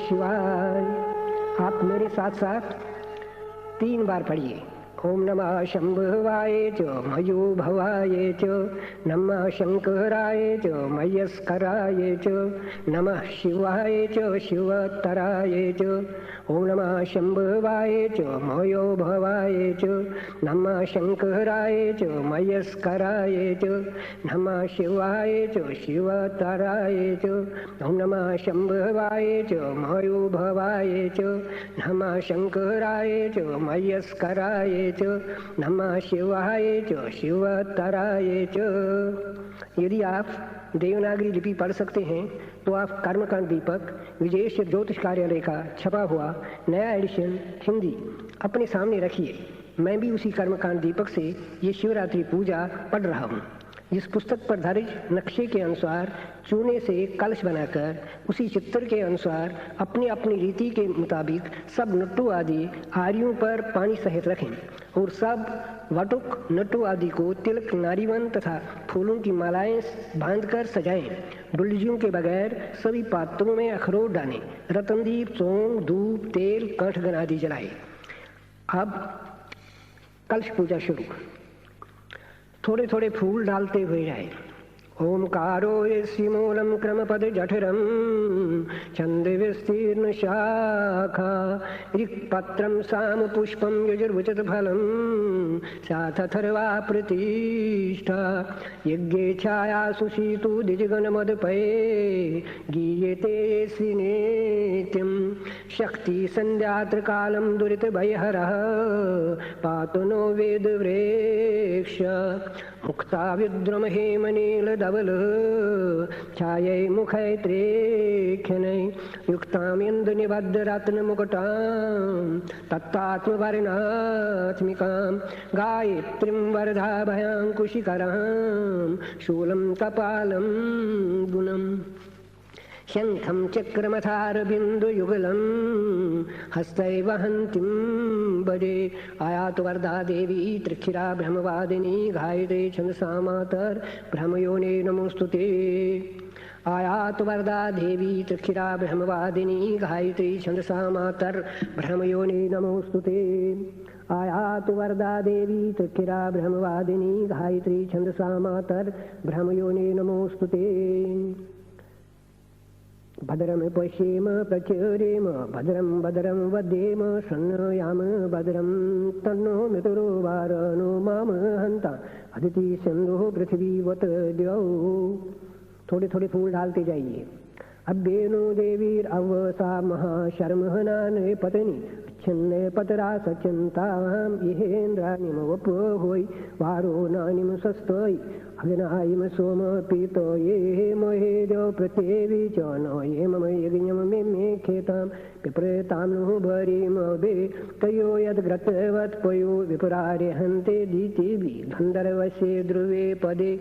शिवाय। आप मेरे साथ साथ 3 बार पढ़िए। ओम नमः शंभवाय च मयोभवाय च, नमः शंकराय च मयस्कराय च, नमः शिवाय च शिवतराय च। ओम नमः शंभवाय च मयोभवाय च, नमः शंकराय च मयस्कराय च, नमः शिवाय च शिवतराय च। ओम नमः शंभवाय च मयोभवाय च, नमः शंकराय च मयस्कराय च, नमः शिवाय च शिवतराय च। यदि आप देवनागरी लिपि पढ़ सकते हैं तो आप कर्मकांड दीपक विजय ज्योतिष कार्यालय का छपा हुआ नया एडिशन हिंदी अपने सामने रखिए। मैं भी उसी कर्मकांड दीपक से ये शिवरात्रि पूजा पढ़ रहा हूँ। इस पुस्तक पर दर्ज नक्शे के अनुसार चूने से कलश बनाकर उसी चित्र के अनुसार अपनी अपनी रीति के मुताबिक सब नट्टू आदि आरियों पर पानी सहित रखें और सब वटुक नट्टू आदि को तिलक नारीवन तथा फूलों की मालाएं बांधकर सजाएं। डुल्लियों के बगैर सभी पात्रों में अखरोट डालें। रतनदीप, सौंग, धूप, तेल, कंठगन आदि जलाएं। अब कलश पूजा शुरू। थोड़े थोड़े फूल डालते हुए जाए। ओंकारो यस्य मूलम क्रमपद जठरम छंद विस्तीर्ण शाखा ऋक्पत्रम साम पुष्पम यजुर्वचत फलम साथथर्वा प्रतिष्ठा यज्ञे छाया सुशीतु द्विजगण मदपये गीयते नित्यम शक्ति संध्यात्र कालम दुरित भयहरः पातु नो वेद वृक्ष मुक्ता विद्रुम हेमनील धवल छायै मुखैत्रेख्यनै युक्तां इन्दुनिबद्ध रत्न मुकुटां तत्तात्मवर्णात्मिकां गायत्रीं वरदाभयांकुशिकरां शूलं कपालं गुणम् शंखं चक्रमथारबिन्दुयुगलं हस्तै वहन्तीं भजे। आयातु वरदा देवी त्रिक्षिरा ब्रह्मवादिनी गायत्री छन्दसा मातर ब्रह्मयोने नमोस्तुते। आयातु वरदा देवी त्रिक्षिरा ब्रह्मवादिनी गायत्री छन्दसा मातर ब्रह्मयोने नमोस्तुते। आयातु वरदा देवी त्रिक्षिरा ब्रह्मवादिनी गायत्री छन्दसा मातर ब्रह्मयोने नमोस्तुते। भद्रम पश्येम प्रचरेम भद्रं भद्रं वदेम शृण्वयाम भद्रं तन्नो मितरो वारणो माम हन्ता अदिति सिन्धु पृथ्वीवत द्यौ। थोड़े थोड़े फूल डालते जाइए। अभ्येनो देवीर अवसा महाशर्महनान पत्नी छिन्ने पतरा सचिंताम इहेन्द्रानिम वपुहोय वारो नानिम सस्तोय अग्नायिम सोम पीतो ये महेदो पृथ्वी च नो ये मम यज्ञम मे खेताम पिप्रेतां नु भरीम बे तयो यद्ग्रतवत् पयो विपरारे हन्ते दीतिभि गन्धर्वस्य ध्रुवे पदे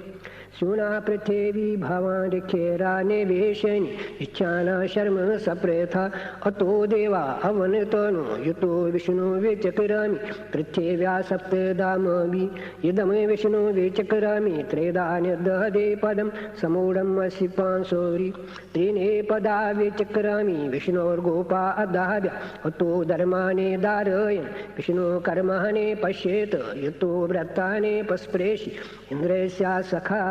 शूना पृथिवी भवानिखेरा निवेशनि इच्छाना शर्म सप्रेथा अतो देवा अवनतनु युतो विष्णु विचक्रामि पृथिव्या सप्तदामवि इदम विष्णु विचक्रामि त्रेदान्यदहदे पदं समूढम् असि पांसोरि त्रीणे पदा विचक्रामि विष्णोर्गोपा अदाव्या अतो धर्माणे धारयन् विष्णु कर्माणि पश्येत युतो व्रतानि पस्प्रेषि इन्द्रस्या सखा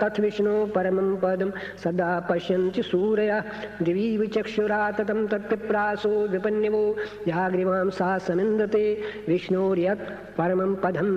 तत् विष्णु परमं पदं सदा पश्यन्ति सूरया दिवि विचक्षुरा ततं तत्पिप्रासो विपन्यवो याग्रीवां सा समिन्दते विष्णोर्यत् परमं पदम्।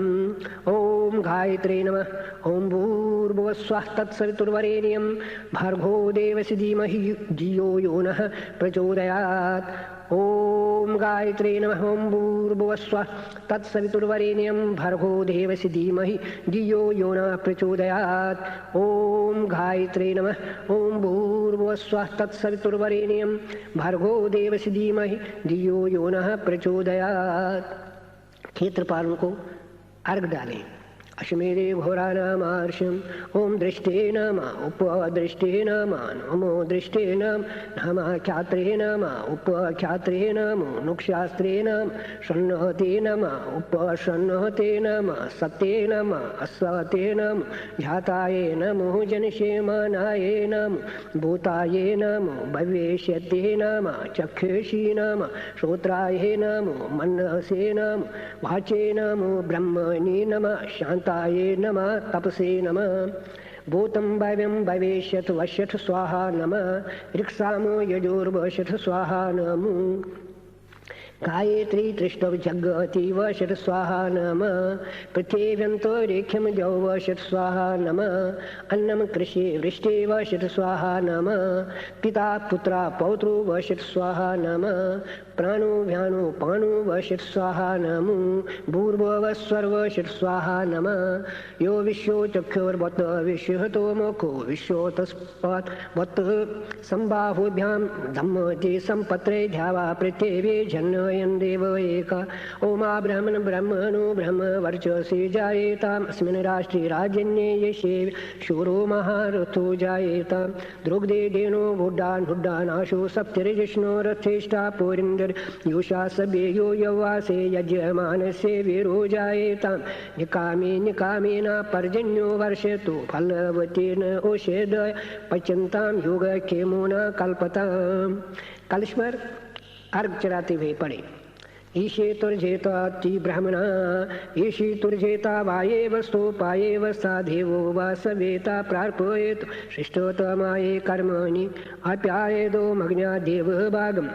ॐ गायत्रे नमः। ॐ भूर्भुवस्वः तत्सवितुर्वरेण्यं भर्गो देवस्य धीमहि धियो यो नः प्रचोदयात्। ॐ गायत्रे नमः। ॐ भूर्भुवस्वः तत्सवितुर्वरेण्यं भर्गो देवस्य धीमहि धियो यो नः प्रचोदयात्। ॐ गायत्रे नमः। ॐ भूर्भुवस्वः तत्सवितुर्वरेण्यं भर्गो देवस्य धीमहि धियो यो नः प्रचोदयात्। क्षेत्रपालों को अर्घ डालें। अश्मेरे घोरानामार्षम् ओम दृष्टे नमः उपदृष्टे नमः नमो दृष्टे नमः ख्यात्रे नमः उपख्यात्रे नमो नुक्षास्त्रे नमः शृण्वते नमः उपशृण्वते नमः सत्ये नमः असत्ये नमः ध्याताय नमो जनक्षेमानाय नमः भूताय नमो भविष्यते नमः चक्षुषी नमः श्रोत्राय नमो मनसे नमः वाचे नमो ब्रह्मणि नमः शांताय नमः तपसे नमः भूतं भव्यं भविष्यत् वश्यत् स्वाहा नमः ऋक्सामो यजुर्वशत् स्वाहा नमो गायत्री त्रिष्टव जगति वशत् स्वाहा नमः पृथिव्यन्तरिक्षं जौ वशत् स्वाहा नमः अन्नं कृषि वृष्टि वशत् स्वाहा नमः पिता पुत्रा पौत्रो वशत् स्वाहा नमः प्राणो व्यानो पाणो वशत् स्वाहा नमो भूर्भुवस्वर वशत् स्वाहा नमः यो विश्वो चक्षुर्वत् विश्वतो मुखो विश्वोतस्पात् वत् संबाहुभ्यां धम्मति सम्पत्रे ध्यावा पृथिवी जन्मयन् देव एका ओमा ब्रह्मन् ब्रह्मणो ब्रह्म वर्चसि जायेताम् अस्मिन् राष्ट्रे राजन्ये यशे शूरो महारथो जायेतां द्रुग्धे धेनो बुड्डानाशो सप्तर्जिष्णो रथेष्टा पुरिन्द्र युषा सभ्यो यवासे यजमानसे वीरो जायेतां निकामेन पर्जन्यो वर्षतु फलवतेन औषधय पचन्तां योगक्षेमो न कल्पताम्। कलश पर अर्घ चढ़ाते हुए पड़े ईशे तुर्जेताति ब्राह्मणा ईशी तुर्जेता वाये वस्तु पाये वस्ता देवो वा सवेता प्रार्पयेत श्रेष्ठोत्तमाये कर्मणि आप्यायेदो मग्न्या देव भागम्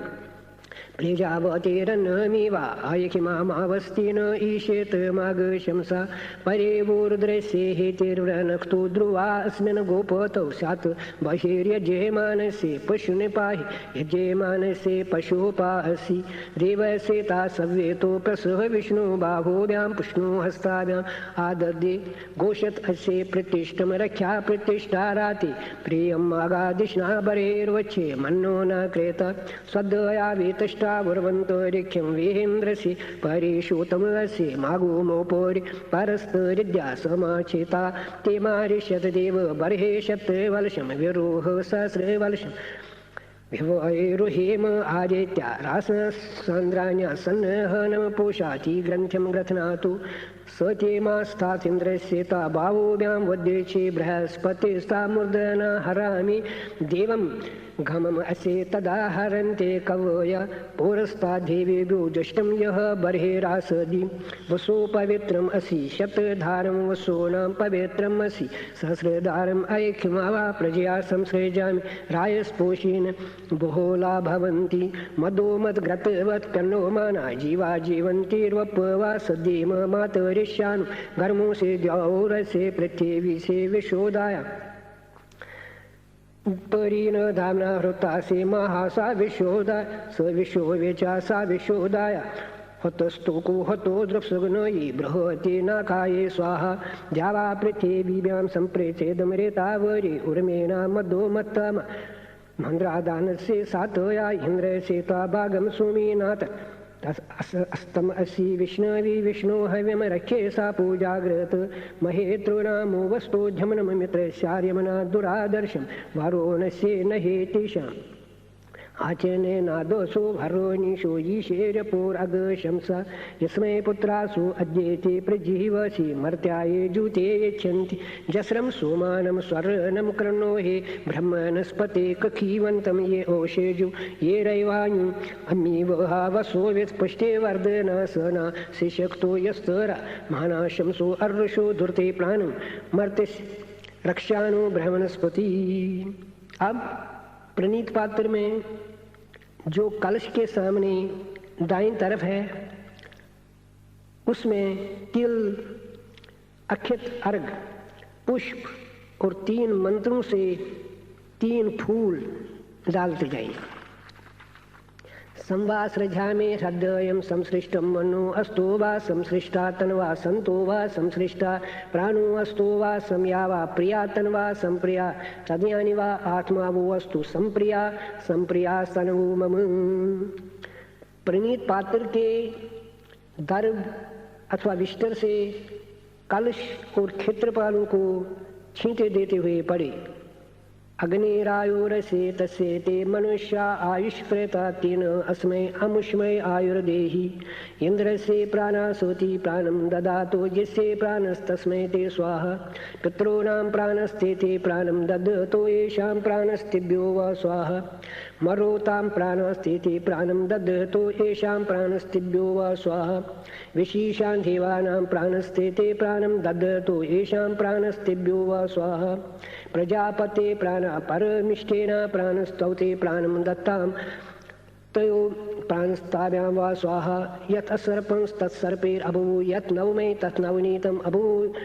प्रजावतेरन्नमिवा आयखिमावस्तिन ईशेत मागशंसा परे वोरुद्रस्य हेतिर्व्रनक्तो ध्रुवा अस्मिन् गोपतौ स्यात् बहिर्यजमानस्य पशून् पाहि यजमानस्य पशुपासि देवसेता सव्येतो प्रसह विष्णु बाहोभ्यां पुष्णु हस्ताभ्याम् आदद्ये गोषत् अस्य प्रतिष्ठं रक्षा प्रतिष्ठा राति प्रियम् आगादिष्णा बरेर्वच्छे मन्नो न क्रेत स्वदया वेतष्टा गुर्वन्तरिक्षं वेहेन्द्रसि परिषूतमसि मागुमोपोरि परस्तरिद्या समाचिता ते मारिष्यत देव बर्हे शतवलशं विरोह सहस्रवलशं विवैरुहेम आदित्या राससन्द्राण्या सन्नहनं पोषाति ग्रन्थ्यं ग्रथनातु सचेमास्तासीन्द्रस्य ता भावोभ्यां वद्येचे बृहस्पतिस्तामूर्धना हरामि देवं घमम् असे तदा हरन्ते कवय पौरस्ताद्देवेभ्यो जुष्टं यः बर्हिरासदि वसो पवित्रम् असि शतधारं वसोनां पवित्रम् असि सहस्रधारम् ऐक्यमावा प्रजया संसृजामि रायस्पोषेण बहुला भवन्ति मदो मद्घृतवत् कन्नो माना जीवा जीवन्तिर्वपवा सद्येम मातरिष्यानु गर्मो से द्यौरसे पृथिवी से विशोदाया परीन धाम्ना हृता से महासा विशोदा स विशो वेचा सा विशोदाया हतस्तोको हतो द्रप्सुग्नयि बृहति नाकाये स्वाहा द्यावा पृथिवीभ्यां सम्प्रेषेदमृतावरि उर्मेणा मदो मत्तम मन्द्रादानस्य सातया इन्द्रसेता भागं सुमीनाथ अस्तम असि विष्णवी विष्णु हव्यम रखे सा पूजाग्रत महेत्रोनामो वस्तोध्यमनम मित्रस्यार्यमना दुरादर्शम वारोणस्य न हेतिशाम् आचने नादोसो भरोनिशो ईशेरपोरगशंसा यस्मै पुत्रासु अद्येते प्रजीवसि मर्त्याये जूते यच्छन्ति जस्रं सोमानं स्वर्णं कृणो हे ब्रह्मणस्पते कखीवन्तं ये ओषेजु ये रैवायु अमीवहा वसो विस्पष्टे वर्धना सना शिशक्तो यस्तरा मानाशंसो अर्षो धुर्ते प्राणं मर्त्य रक्षाणु ब्रह्मणस्पति। अब प्रणीत पात्र में जो कलश के सामने दाईं तरफ है उसमें तिल, अक्षत, अर्घ, पुष्प और 3 मंत्रों से 3 फूल डालते जाएंगे। संवासृजा में हृदयं संसृष्टं मनो अस्तो वा संसृष्टा तन्वा संतो वा संसृष्टा प्राणो अस्तो वा संया वा प्रिया तन्वा संप्रिया हृदयानि वा आत्मा वो अस्तु संप्रिया संप्रिया सनवो मम। प्रणीत पात्र के गर्भ अथवा विस्तर से कलश और क्षेत्रपालों को छींटे देते हुए पड़े। अग्निरायुरसे तस्य ते मनुष्या आयुष प्रेता तेन अस्मै अमुष्मै आयुर्देहि इंद्रस्य प्राणासोति प्राणं ददातो यस्य प्राणस्तस्मै ते स्वाहा पितॄणां प्राणस्ते ते प्राणं ददतो येषां प्राणस्तेभ्यो वा स्वाहा मरोतां प्राणस्ते ते प्राणं ददतो येषां प्राणस्तेभ्यो वा स्वाहा विशेषां देवानां प्राणस्ते ते प्राणं ददतो येषां प्राणस्तेभ्यो वा स्वाहा प्रजापते प्राण परमिष्ठेन प्राणस्तौते प्राणं दत्तां तयो प्राणस्ताभ्यां वा स्वाहा यत् सर्पंस्तत्सर्पैरभूव यत् नवमे तत् नवनीतम् अभूव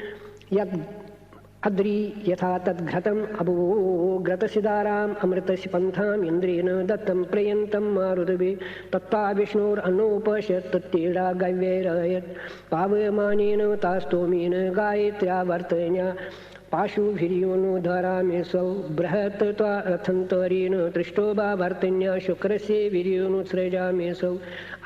यत् अद्री यथा तद्घृतम् अभूव घृतसिदाराम् अमृतस्य पन्थाम् इन्द्रेण दत्तं प्रयन्तं मारुतवे तत्ता विष्णोरन्नोपश्यत् तत्तेडा गव्यैरयत् पावमानेन तास्तोमेन गायत्र्या वर्तन्या पाशुभिर्योनो धरामेसौ बृहत्त्वा रथन्तरेण तृष्टोबा भर्तन्या शुक्रस्य वीर्योनुसृजामेसौ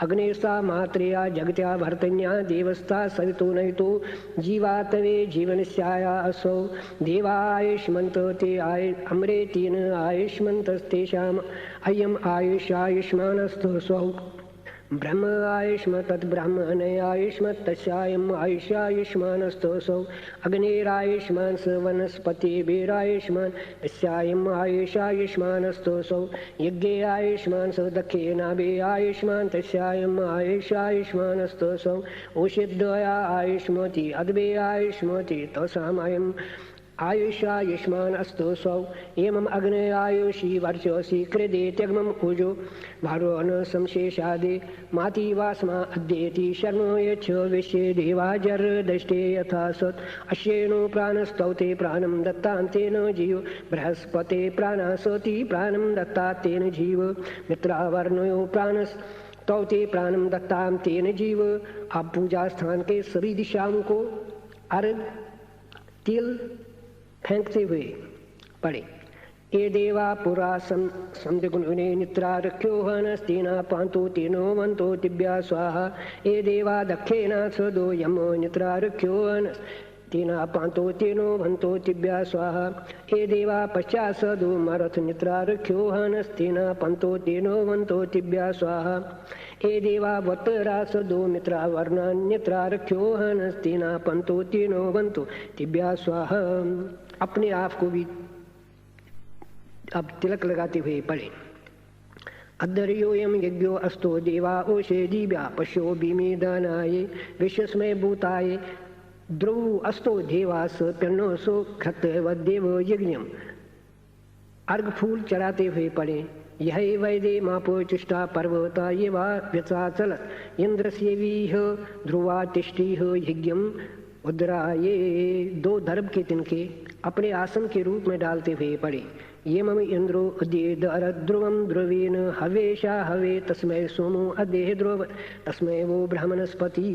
अग्नेस्ता मात्रया जगत्या भर्तन्या देवस्ता सवितो नयितो जीवातवे जीवनस्याया असौ देवायुष्मन्त ते अमरे तेन आयुष्मन्तस्तेषाम् अयम् आयुष्यायुष्मानस्तु स्वौ ब्रह्म आयुष्म तद्ब्राह्मण आयुष्म तस्यायम् आयुष्यायुष्मानस्तोऽसौ अग्निरायुष्मान् स वनस्पतिभिरायुष्मान् तस्यायम् आयुष्यायुष्मानस्तोऽसौ यज्ञे आयुष्मान् स दक्षिणाभि आयुष्मान् तस्यायम् आयुष्यायुष्मानस्तोऽसौ ओषिद्वया आयुष्मति अद्भे आयुष्मति तसामयम् आयुष्यायुष्मान् अस्तु सौ एवम् अग्ने आयुषी वर्चसि कृदे त्यग्मम् ऊजो भारो न संशेषादे माति वास्मा अद्येति शर्मो यच्छ विश्वे देवाजर्दष्टे यथा सत् अश्येनो प्राणस्तौते प्राणं दत्तान्तेन जीव बृहस्पते प्राणासोति प्राणं दत्तात्तेन जीव मित्रावर्णयो प्राणस्तौते प्राणं दत्तां तेन जीव। आप पूजा स्थान के सभी दिशाओं को अर्घ तिल फेंकते हुए पड़े। ये देवा पुरा संदिग्ने निद्रा रख्यो हनस्तेना पांतो तेनो वंतो तिभ्या स्वाहा ये देवा दक्षेना सदो यमो निद्रा रख्यो हनस तेना पांतो तेनो वंतो तिभ्या स्वाहा ये देवा पश्चात सदो मरथ निद्रा रख्यो हनस्तेना पंतो तेनो वंतो तिभ्या स्वाहा ये देवा वत्तरा सदो मित्रा वर्णान्यत्रा रख्यो हनस्तेना पंतो तेनो वंतो तिभ्या स्वाहा। अपने आप को भी अब तिलक लगाते हुए पढ़े। अद्धर्योयम यज्ञो अस्तो देवा ओषे दिव्या पशो भीमे दानाये विश्वस्मय भूताये ध्रुव अस्तो देवास प्रणोसो घृतवदेव यज्ञम। अर्घ फूल चढ़ाते हुए पढ़े। यह वैदे मापो चुष्टा पर्वता ये वा व्यचा चलत इंद्रस्यवीह ध्रुवा तिष्ठीह यज्ञम उद्राये। दो दर्भ के तिनके अपने आसन के रूप में डालते हुए पड़े। ये मम इंद्रो अद्य ध्रुवम ध्रुवेन हवेशा हवे तस्मै सोमो अद्य ध्रुव तस्मै वो ब्रह्मणस्पति।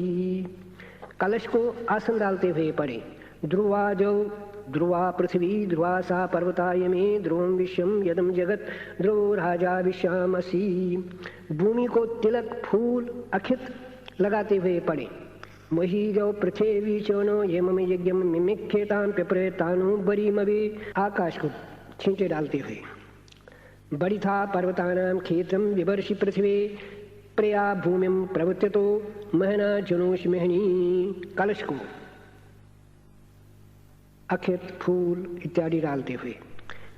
कलश को आसन डालते हुए पड़े। ध्रुवा जो ध्रुवा पृथ्वी ध्रुवा सा पर्वताय में ध्रुवम विश्वम यदम जगत ध्रुवो राजा विश्वामसी। भूमि को तिलक फूल अक्षित लगाते हुए पड़े। मही जो पृथ्वी चोनो ये मम यज्ञम मिमिक्षेतां पिप्रेतानु बरीमवे। आकाश को छींटे डालते हुए बड़ी था पर्वतानां क्षेत्रम विवर्षि पृथ्वी प्रया भूमिम प्रवृत्तो महना जुनोष महनी। कलश को अक्षत फूल इत्यादि डालते हुए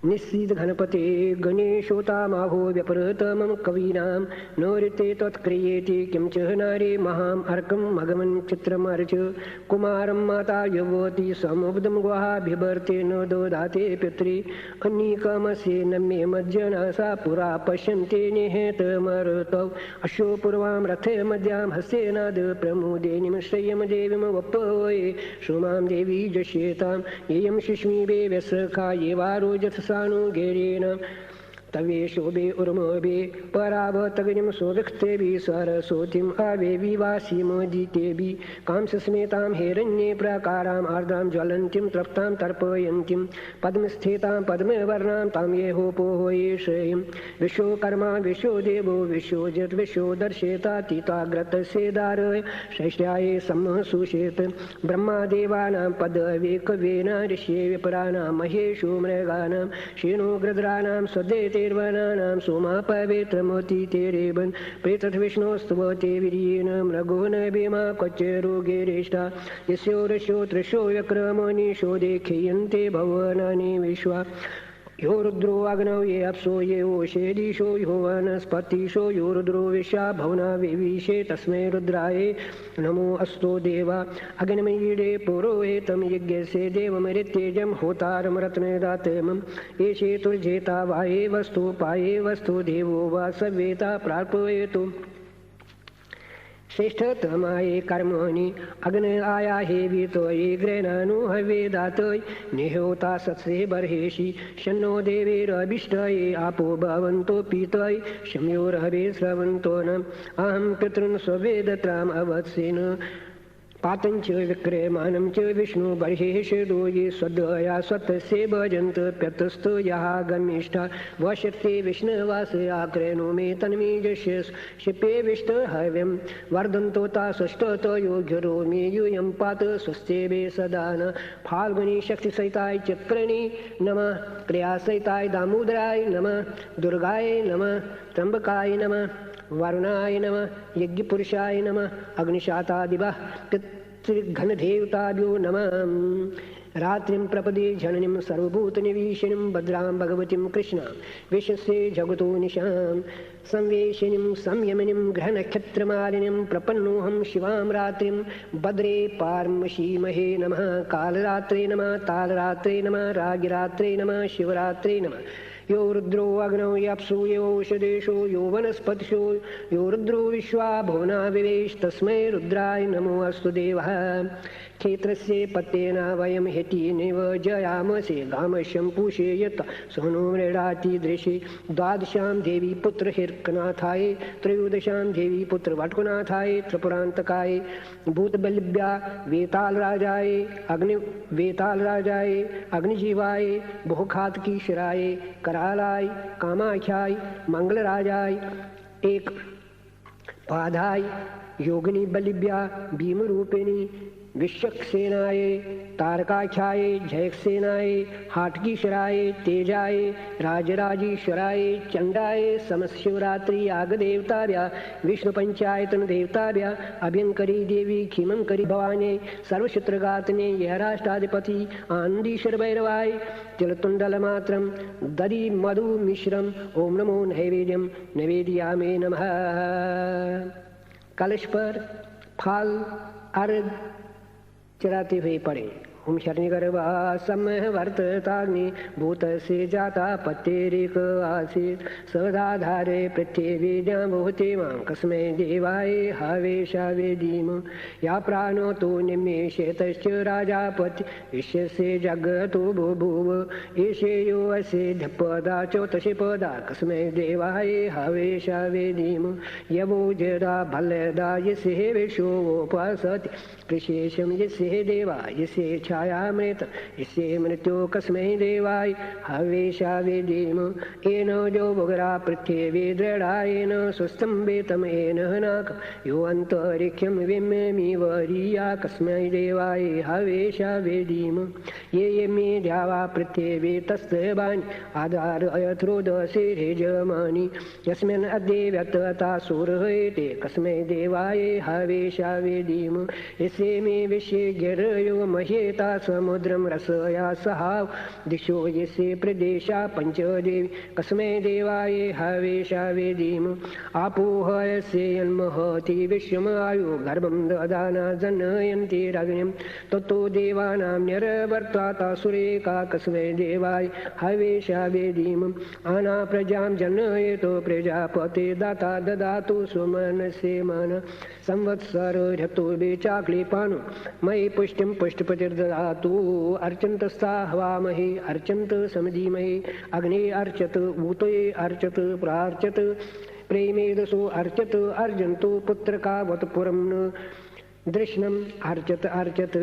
निश्चित घनपते गणेशोतामाहो व्यपरतमं कवीनां नोरिते तत्क्रियेति किं च नारे महाम् अर्कं मगमन् चित्रमर्च कुमारं माता युवती समुब्धं गुहाभिभर्ते न ददाते पितृ अनीकमस्य नम्ये मज्जना सा पुरा पश्यन्ते निहतमरुतौ अशो पूर्वां रथे मध्यां हस्तेनाद प्रमुदे निमश्रयं देवीं वप्पये सोमां देवी जश्येतां येयं शिश्मी व्यसखा ये वारोजथ सानुगेरेण तवे शोभे उर्मोभे परावतगनिम सोविख्तेभि सरस्वतीम आवे विवासीमोदितेभि कांसस्मेतां हिरण्ये प्राकाराम् आर्द्रां ज्वलन्तीं तृप्तां तर्पयन्तीं पद्मस्थितां पद्मवर्णां तां येहोपोह येषयीं विश्वकर्मा विश्वदेवो विश्वजित् विश्वदर्शेतातीताग्रतसेदारय शैष्याये सम्मसुषेत ब्रह्मादेवानां पदवे कवेन ऋष्ये विपराणां महेषु मृगाणां क्षीणोग्रद्राणां सदैतेर्वनानां सोमा पवित्रमोतितेरेवन् प्रेतद्विष्णोस्तवते वीर्येण मृगो न भीमा क्वचिरोगेरेष्टा यस्यो ऋषो त्रिशो व्यक्रमणीषो देख्यन्ते भुवनानि विश्वा यो रुद्रो अग्नौ ये अप्सो ये ओषेदिशो यो वनस्पतिशो यो रुद्रो विश्वा भवना विविशे तस्मै रुद्राय नमो अस्तु देवा अग्निमयीडे पुरोहितं यज्ञस्य देवमृत्येजं होतारं रत्नदातमं एषे तुर्जेता वाये वस्तु पाये वस्तु देवो वा सवेता प्रार्पयतु श्रेष्ठतमाये कर्मणि अग्न आया हे वीतये ग्रहणानु हवेदातय निहोता सत्से बर्हेषि शन्नो देवेरभिष्टये आपो भवन्तो पीतये शम्योरहवे स्रवन्तो न अहं पितॄन् स्ववेदत्राम् अवत्सेन पातञ्च विक्रियमाणं च विष्णु बर्हेषु ये स्वदया स्वतस्य भजन्त प्यतस्तु यः गमिष्ठा वशते विष्णुवास आक्रयणो मे तन्मीजस्य शिपे विष्णुहव्यं वर्धन्तो ता षष्ठतो योग्यरो मे यूयं पात स्वस्तेभे सदा न फाल्गुनी शक्तिसहिताय चक्रणी नमः क्रियासहिताय दामोदराय नमः दुर्गाय नमः त्र्यम्बकाय नमः वरुणाय नमः यज्ञपुरुषाय नमः अग्निशातादिवः पितृघनदेवताभ्यो नमः रात्रिं प्रपदे जननीं सर्वभूतनिवीशिनीं भद्रां भगवतीं कृष्णां विश्वस्य जगतो निशां संवेशिनीं संयमिनीं ग्रहनक्षत्रमालिनीं प्रपन्नोऽहं शिवां रात्रिं भद्रे पार्मशीमहे नमः कालरात्रे नमः तालरात्रे नमः रागिरात्रे नमः शिवरात्रे नमः यो रुद्रो अग्नौ यप्सु यो औषधेषु यो वनस्पतिषु यो रुद्रो विश्वा भुवना विवेश तस्मै रुद्राय नमो अस्तु देवः क्षेत्रस्य पत्तेन वयं हेटिनेव जयामसे गामश्यं पूषेयत सोनो मृडाति दृशे द्वादशां देवी पुत्र हिरकनाथाय त्रयोदशां देवी पुत्र वटकुनाथाय त्रिपुरान्तकाय भूतबलिभ्या वेतालराजाय अग्निजीवाय बहुघातकीश्वराय करालाय कामाख्याय मंगलराजाय एक पादाय योगिनी बलिभ्या भीमरूपिणी विश्वक्सेनाय तारकाख्याय जयक्सेनाय हाटकीश्वराय तेजाय राजराजेश्वराय चंडाय समशिवरात्रि यागदेवताभ्या विष्णुपंचायतन देवताभ्या अभ्यंकरी देवी खीमंकरी भवानी सर्वशत्रुघातने यहराष्ट्राधिपति आनंदीश्वर भैरवाय तिलतुंडलमात्रं दधि मधु मिश्रम ओम नमो नैवेद्यम नैवेद्यामे नमः। कलश पर फल अर्घ चढ़ाते हुए पड़े। ओम शरणिगर्भा सम्मह वर्तताग्नि भूतस्य जाता पत्तेरिक आसीत् सदाधारे पृथ्वी जाम्बुते मां कस्मै देवाय हवेषावेदीम या प्राणो तु निमेषेतश्च राजापति विश्वस्य जगतो बभूव एषे यो अस्य धपदा चौतशे पदा कस्मै देवाय हवेषावेदीम यवो जदा भलदा यस्य विश्वोपासति कृशेषं यस्य देवा यस्य छायामृत यस्य मृत्यो कस्मै देवाय हवेषावेदीम येन जो बुगरा पृथ्वी दृढायेन स्वस्तम्भेतम् येन नाक यो अन्तरिक्षं विम्मिवरीया कस्मै देवाय हवेषावेदीम ये मे द्यावा पृथ्वी तस्तबानि आधारयथ्रोदशिरेजमानि यस्मिन् अद्य व्यतता सूरयते कस्मै देवाय हवेषावेदीम यस्य मे विश्वे गिरयो महेता समुद्रं रसया सहाव दिशो यस्य प्रदेशा पंचदेवी कस्मै देवाय हवेषावेदीम आपोहयस्य यन्महति विश्वमायु गर्भं ददाना जनयन्तिरग्निं ततो देवानां न्यरवर्ताता सुरेका कस्मै देवाय हवेषावेदीम आना प्रजां जनयतो प्रजापते दाता ददातु सुमनसे मन संवत्सर ऋतु चाक्लीपानु मयि पुष्टिं पुष्टपतिर्ददातु ददातु अर्चन्तस्ता हवामहे अर्चन्त समधीमहे अग्ने अर्चत ऊतये अर्चत प्रार्चत प्रेमेदसो अर्चत अर्जन्तो पुत्रकावत पुरं न दृष्णम् अर्चत अर्चत।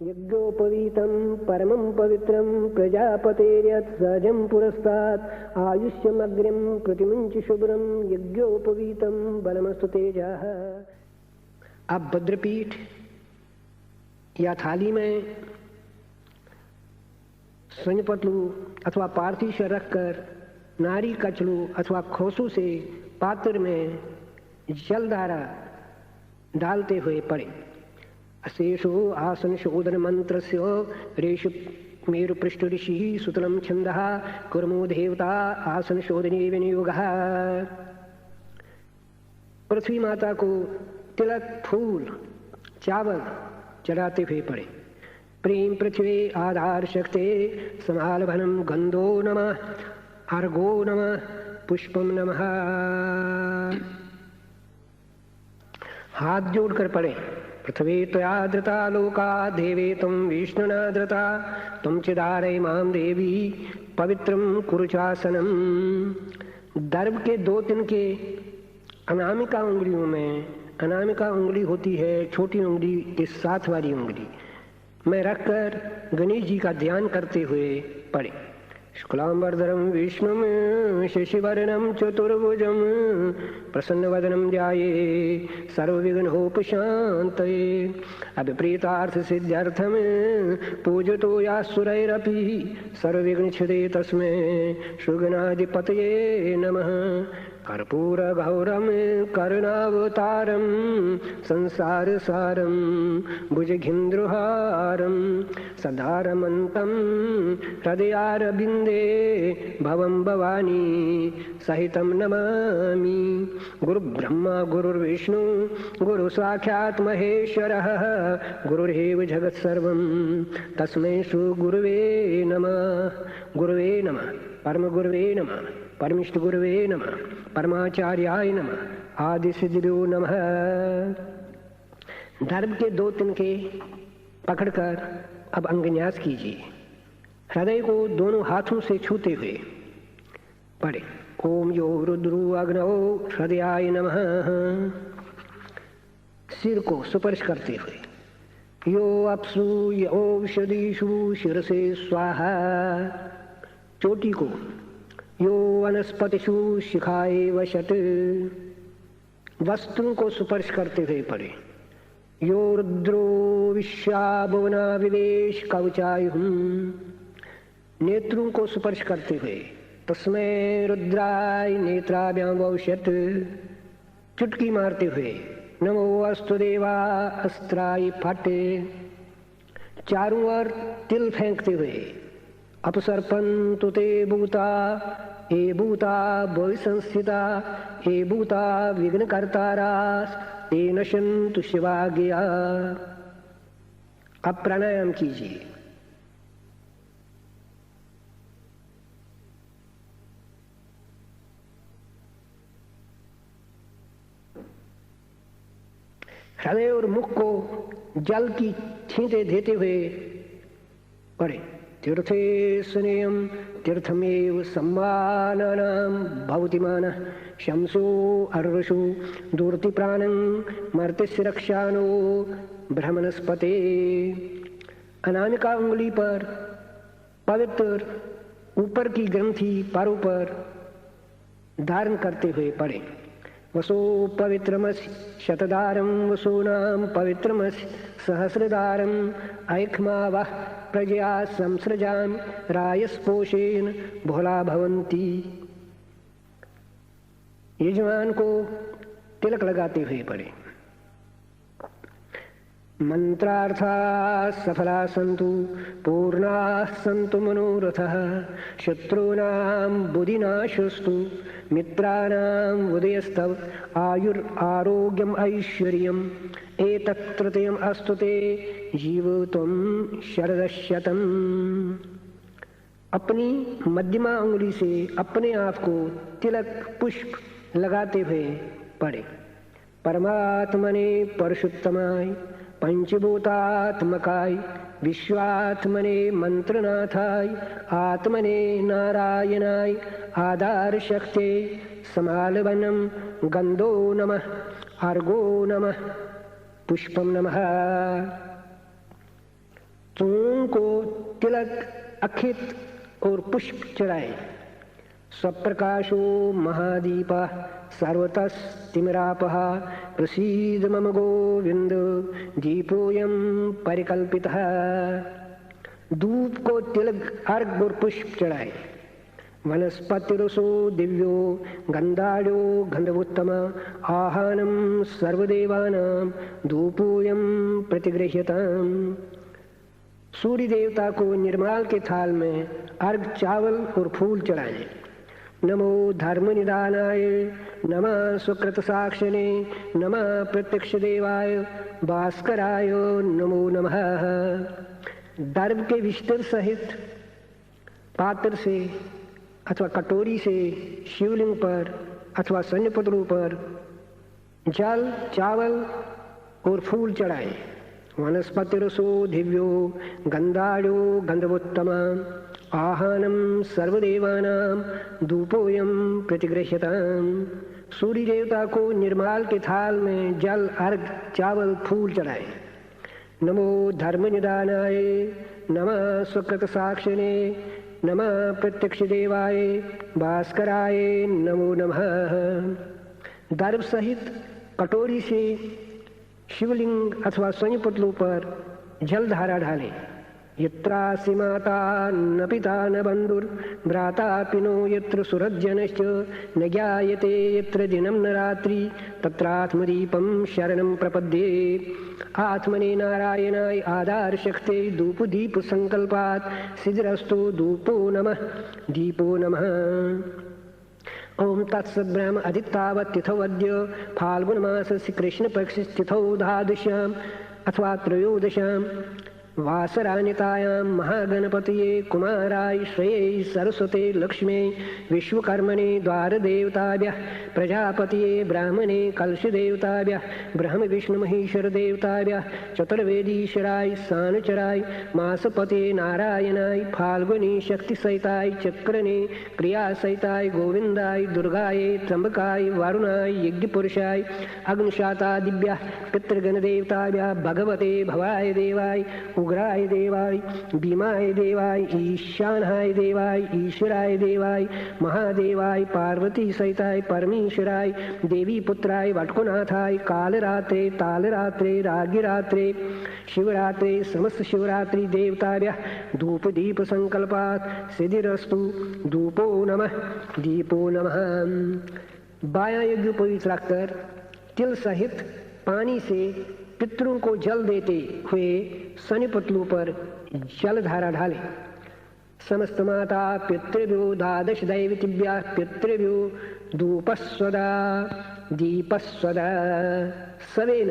यज्ञोपवीतं परमं पवित्रं प्रजापतेर्यत् सहजं पुरस्तात् आयुष्यमग्र्यं प्रतिमुञ्च शुभ्रं यज्ञोपवीतं बलमस्तु तेजः। अब भद्रपीठ या थाली में संजपतलू अथवा पार्थिव रखकर नारी कचलू अथवा खोसू से पात्र में जलधारा डालते हुए पड़े। अशेषो आसन शोधन मंत्रस्य रेषु मेरु पृष्ठ ऋषि सुतलम छंदः कुर्मो देवता आसन शोधने विनियोगः। पृथ्वी माता को तिलक फूल चावल चढ़ाते हुए पड़े। प्रेम पृथ्वी आधार शक्ति समालभनम गंधो नमः अर्घो नमः पुष्पम नमः। हाथ जोड़कर पड़े। पृथ्वी त्वया धृता लोका देवे तुम विष्णुना धृता तुम चिदारय माम देवी पवित्रम कुरुचासनम। दर्भ के 2 तिनके अनामिका उंगलियों में, अनामिका उंगली होती है छोटी उंगली के साथ वाली उंगली में रखकर गणेश जी का ध्यान करते हुए पड़े। शुक्लांबरधरं विष्णुं शशिवर्णं चतुर्भुजं प्रसन्नवदनं ध्याये सर्वविघ्नोपशान्तये। अभिप्रेतार्थसिद्ध्यर्थं पूजतो यासुरैरपि सर्वविघ्नच्छिदे तस्मै सुगणाधिपतये नमः। कर्पूरगौरं करुणावतारं संसारसारं भुजगेन्द्रहारं सदारमन्तं हृदयारविन्दे भवं भवानी सहितं नमामि। गुरुब्रह्मा गुरुर्विष्णु गुरुसाक्षात् महेश्वरः गुरुरेव जगत्सर्वं तस्मै श्रीगुरुवे नमः। गुरुवे नमः परमगुरुवे नमः परमिष्ठ गुरुवे नमः परमाचार्याय नमः आदिसिद्धो नमः। दर्भ के 2 तिनके पकड़कर अब अंगन्यास कीजिए। हृदय को दोनों हाथों से छूते हुए पढ़े। ओम यो रुद्रो अग्नौ हृदयाय नमः। सिर को स्पर्श करते हुए यो अप्सु यो औषधीषु शिरसे स्वाहा। चोटी को यो वनस्पतिषु शिखाए वशट। वस्त्रों को स्पर्श करते हुए पढ़े। यो रुद्रो विश्वाभुवना विवेश कवचायुः। नेत्रों को स्पर्श करते हुए तस्मै रुद्राय नेत्राभ्यां वौषट। चुटकी मारते हुए नमो अस्तु देवा अस्त्राय फट। चारों ओर तिल फेंकते हुए अपसर्पन्तु ते भूता हे भूता भुवि संस्थिता हे भूता विघ्नकर्तारास ते नशन्तु शिवाज्ञया। अब प्राणायाम कीजिए। हृदय और मुख को जल की छींटे देते हुए पढ़े। तीर्थे स्नेयम तीर्थमेव सम्मानानां भवतिमानः शंसो अर्वशु दूर्ति प्राणं मर्त्यस्य रक्षानो ब्रह्मणस्पते। अनामिका उंगली पर पवित्र ऊपर की ग्रंथि पारों पर धारण करते हुए पढ़े। वसो पवित्रमसि शतदारं वसूनां पवित्रमसि सहस्रदारं ऐक्मावः प्रजया संसृजामि रायस्पोषेण बहुला भवन्ति। यजमान को तिलक लगाते हुए पढ़े। मंत्रार्था सफला सन्तु पूर्णा सन्तु मनोरथः शत्रूणां बुद्धिनाशस्तु मित्राणां उदयस्तव आयुरारोग्यम ऐश्वर्यम् एतत्तृतीयम् अस्तु ते जीवितुं शरदशतम्। अपनी मध्यमा उंगली से अपने आप को तिलक पुष्प लगाते हुए पढ़े। परमात्मने परशुत्तमाय पंचभूतात्मकाय विश्वात्मने मंत्रनाथाय आत्मने नारायणाय आधार शक्ति समालवनम गंधो नमः अर्घो नमः पुष्पम नमः। तुमको तिलक अक्षित और पुष्प चढ़ाए। स्वप्रकाशो महादीपः सर्वतस्तिमिरापः प्रसीद मम गोविंद दीपोऽयं परिकल्पितः। धूप को तिलक अर्घ और पुष्प चढ़ाए। वनस्पतिरसो दिव्यो गंधाढ्यो गंधवोत्तम आहानम सर्वदेवानां धूपोऽयं प्रतिगृह्यताम्। सूर्य देवता को निर्माल के थाल में अर्घ चावल और फूल चढ़ाएं। नमो धर्म निदानाय नमः सुकृत साक्षिणे नमः प्रत्यक्ष देवाय भास्कराय नमो नमः। दर्भ के विस्तर सहित पात्र से अथवा कटोरी से शिवलिंग पर अथवा सन्निपत्रों पर जल चावल और फूल चढ़ाएं। वनस्पतिरसो दिव्यो गंधाढ्यो गंधवोत्तम आहानम सर्वदेवानां धूपोऽयं प्रतिगृह्यताम्। सूर्य देवता को निर्माल के थाल में जल अर्घ चावल फूल चढ़ाए। नमो धर्म निदानाय नमः सुकृत साक्षिणे नमः प्रत्यक्ष देवाय भास्कराय नमो नमः। दर्भ सहित कटोरी से शिवलिंग अथवा स्वयंपटलों पर जलधारा डालें। यत्रासि माता न पिता न बंधुर भ्राता पिनो यत्र सुहृज्जनश्च न ज्ञायते यत्र दिनं न रात्रि तत्रात्मदीपं शरणं प्रपद्ये। आत्मने नारायणाय आधार शक्ते धूप दीप संकल्पात् सिद्धिरस्तु धूपो नमः दीपो नमः। ओम तत्सत् ब्रह्म अधितावत् तिथौऽद्य फाल्गुन मासस्य कृष्ण पक्ष तिथौ द्वादश्याम् अथवा त्रयोदश्याम् वासरानितायां महागणपतये कुमाराय श्रेयै सरस्वते लक्ष्मी विश्वकर्मणे द्वारदेवताभ्यः प्रजापतये ब्राह्मणे कलशदेवताभ्यः ब्रह्म विष्णु महेश्वर देवताभ्यः चतुर्वेदीश्वराय सानुचराय मासपते नारायणाय फाल्गुनी शक्तिसहिताय चक्रने क्रियासहिताय गोविंदाय दुर्गाय त्र्यंबकाय वरुणाय यज्ञपुरुषाय अग्निशातादिभ्यः पितृगणदेवताभ्यः भगवते भवाय देवाय उग्राय देवाय भीमाय देवाय ईशानाय देवाय ईश्वराय देवाय महादेवाय पार्वती सहिताय परमेश्वराय देवी पुत्राय वटकुनाथाय कालरात्रे तालरात्रे रागिरात्रे शिवरात्रे समस्त शिवरात्रि देवताभ्यः धूप दीप संकल्पात् सिद्धिरस्तु धूपो नमः दीपो नमः। बायां यज्ञोपवीत रखकर तिल सहित पानी से पितरों को जल देते हुए सनिपतलों पर जलधारा डाले। समस्त माता पितृभ्यो द्वादश दैवतिभ्यः पितृभ्यो धूपस्वदा दीपस्वदा। सवेन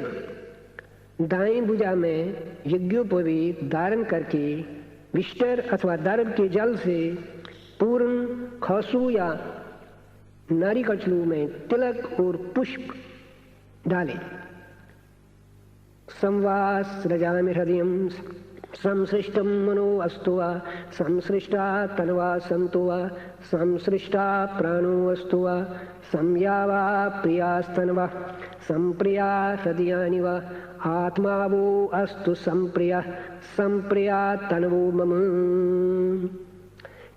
दाएं भुजा में यज्ञोपवीत धारण करके विष्टर अथवा दर्भ के जल से पूर्ण खसू या नारी कचलू में तिलक और पुष्प डाले। संवासृजामि हृदयं संसृष्टं मनो अस्तु वा संसृष्टा तन्वा सन्तु वा संसृष्टा प्राणो अस्तु वा संया वा प्रियास्तन्वा संप्रिया हृदयानि वा आत्मा वो अस्तु संप्रिया संप्रिया तन्वो मम।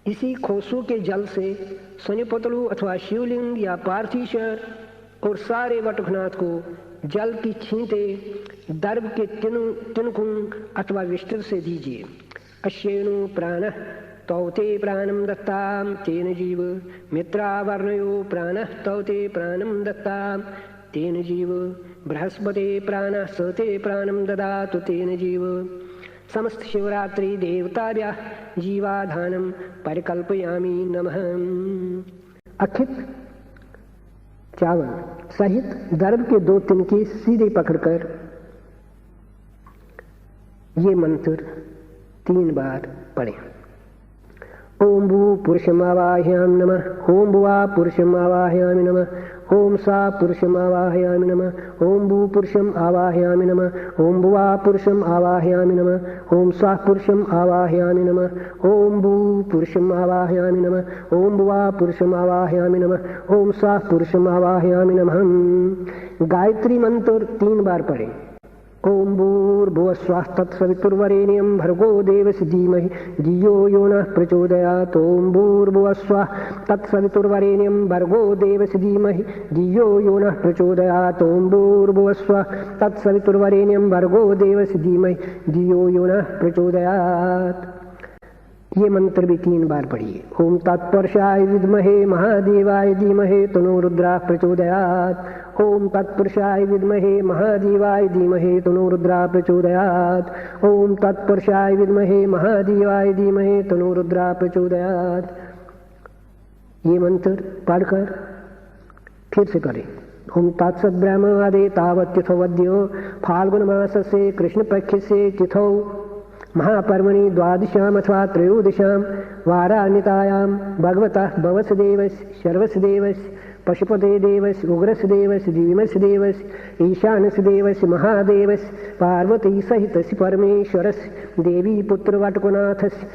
इसी खोसू के जल से सनिपतलु अथवा शिवलिंग या पार्थीश्वर और सारे वटुकनाथ को जल की छींटे दर्भ के तिनकुं अथवा विष्टर से दीजिए। अश्येनु प्राणः तौते प्राणं दत्तां तेन जीव मित्रावर्णयो प्राणः तौते प्राणं दत्तां तेन जीव बृहस्पते प्राणः सते प्राणं ददातु तेन जीव। समस्त शिवरात्रि देवताभ्यः जीवाधानं परिकल्पयामि नमः। अखित चावल सहित दर्भ के 2 तिनके सीधे पकड़कर ये मंत्र 3 बार पढ़ें। ओम भू पुरुषमावाह्यामि नमः। ओम भुवा पुरुषमावाह्यामि नमः। ओम सा पुरुषम आवाहयामि नमः। ओम भू पुरुषम आवाहयामि नमः। ओम भुवा पुरुषम आवाहयामि नमः। ओम सा पुरुषम आवाहयामि नमः। ओम भू पुरुषम आवाहयामि नमः। ओम भुवा पुरुषम आवाहयामि नमः। ओम सा पुरुषम आवाहयामि नमः। गायत्री मंत्र 3 बार पढ़ें। ओम भूर्भुवस्वः तत्सवितुर्वरेण्यं भर्गो देवस्य धीमहि धियो यो नः प्रचोदयात्। ओम भूर्भुवस्वः तत्सवितुर्वरेण्यं भर्गो देवस्य धीमहि धियो यो नः प्रचोदयात्। ओम भूर्भुवस्वः तत्सवितुर्वरेण्यं भर्गो देवस्य धीमहि धियो यो नः प्रचोदयात्। ये मंत्र भी 3 बार पढ़िए। ओम तत्पुरुषाय विद्महे महादेवाय धीमहि तन्नो रुद्रः प्रचोदयात्। ओम तत्पुरुषाय विद्महे महादेवाय धीमहि तन्नो रुद्रः प्रचोदयात्। ओम तत्पुरुषाय विद्महे महादेवाय धीमहि तन्नो रुद्रः प्रचोदयात्। ये मंत्र पढ़कर फिर से करें। ओम तत्सत् ब्रह्मवादे तावत्यथवद्यो फाल्गुन मासस्य कृष्ण पक्ष से तिथौ महापर्वणि द्वादशाम् अथवा त्रयोदशां वारान्वितायां भगवतः भवसदेवस्य शर्वसदेवस्य पशुपते देवस्य उग्रस्य देवस्य दिविमस्य देवस्य ईशानस्य देवस्य महादेवस्य पार्वती सहितस्य परमेश्वरस्य देवी पुत्रवटकुनाथस्य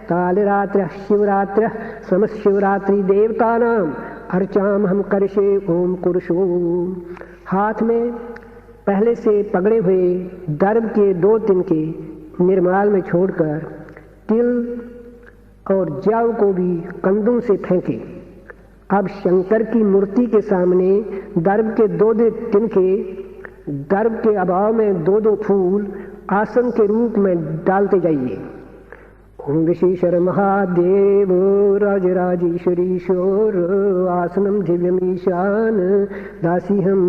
कालरात्र्यः शिवरात्र्यः समशिवरात्रि देवतानाम् अर्चामहं करिष्ये। ओम कुरुषो। हाथ में पहले से पकड़े हुए दर्भ के 2 तिनके निर्माल में छोड़कर तिल और जव को भी कंधों से फेंके। अब शंकर की मूर्ति के सामने दर्भ के 2 तिनके, दर्भ के अभाव में 2 फूल आसन के रूप में डालते जाइए। ओम विशेषर महादेव राजराजेश्वरीश्वर आसनम दिव्यमीशान दासीहम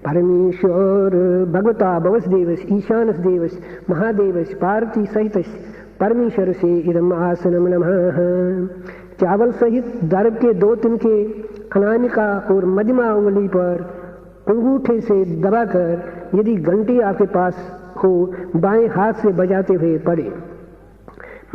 परमेश्वर भगवता भवसदेवस ईशानस देवस महादेवस पार्वती सहित परमेश्वर से इदम आसनम नमः। चावल सहित दर्भ के 2 तिनके अनामिका और मध्यमा उंगली पर अंगूठे से दबाकर यदि घंटी आपके पास हो बाएं हाथ से बजाते हुए पड़े।